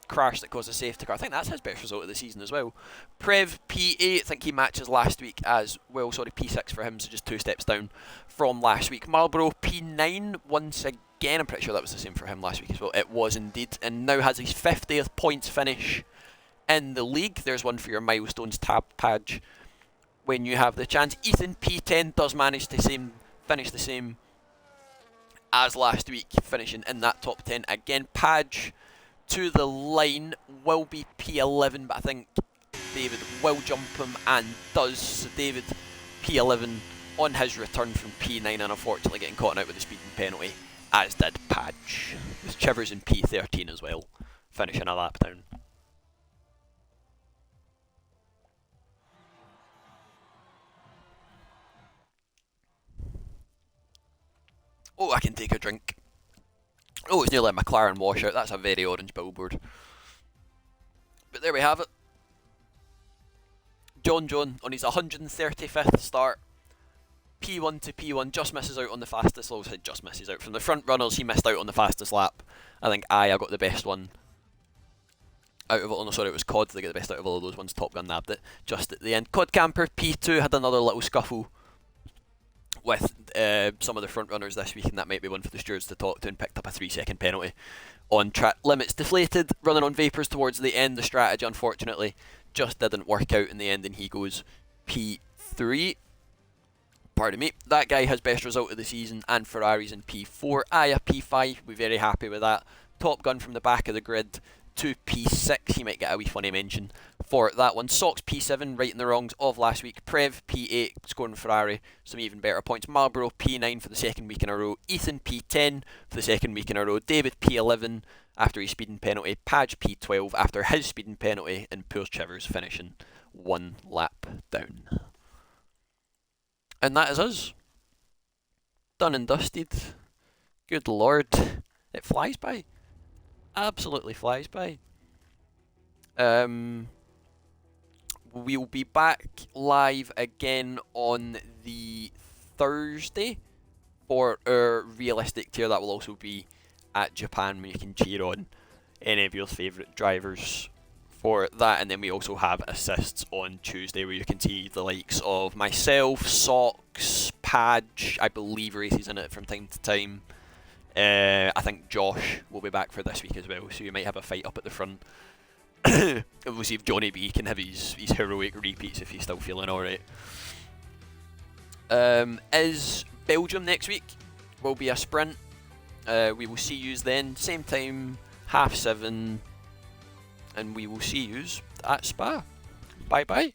crash that caused a safety car. I think that's his best result of the season as well. Prev P8, I think he matches last week as well. Sorry, P6 for him, so just 2 steps down from last week. Marlboro P9 once again. I'm pretty sure that was the same for him last week as well. It was indeed, and now has his 50th points finish in the league. There's one for your milestones tab, Padge, when you have the chance. Ethan P10 does manage to finish the same as last week, finishing in that top 10 again. Padge to the line will be P11, but I think David will jump him and does. So David P11 on his return from P9, and unfortunately getting caught out with the speeding penalty, as did Padge, with Chivers in P13 as well, finishing a lap down. Oh, I can take a drink. Oh, it's nearly a McLaren washout. That's a very orange billboard. But there we have it. John on his 135th start. P1 to P1, just misses out on the fastest. Well, just misses out. From the front runners, he missed out on the fastest lap. I think Aya got the best one out of it. Oh no, sorry, it was COD. They get the best out of all of those ones. TopGun nabbed it just at the end. COD Camper P2 had another little scuffle with some of the front runners this week, and that might be one for the stewards to talk to, and picked up a 3-second penalty on track limits. Deflated, running on vapours towards the end. The strategy, unfortunately, just didn't work out in the end, and he goes P3. Pardon me. That guy has best result of the season, and Ferraris in P4. Aya P5, we're very happy with that. TopGun from the back of the grid to P6, he might get a wee funny mention for that one. Socks P7, right in the wrongs of last week. Prev P8, scoring Ferrari some even better points. Marlboro P9 for the second week in a row. Ethan P10 for the second week in a row. David P11 after his speeding penalty. Padge P12 after his speeding penalty, and poor Chivers finishing 1 lap down. And that is us. Done and dusted. Good lord. It flies by. Absolutely flies by. We'll be back live again on the Thursday for our realistic tier. That will also be at Japan, where you can cheer on any of your favourite drivers for that. And then we also have assists on Tuesday, where you can see the likes of myself, Socks, Padge, I believe Racy's in it from time to time. I think Josh will be back for this week as well, so you might have a fight up at the front. We'll see if Johnny B can have his heroic repeats if he's still feeling alright. Is Belgium next week? Will be a sprint. We will see yous then, same time, 7:30, and we will see yous at Spa. Bye bye.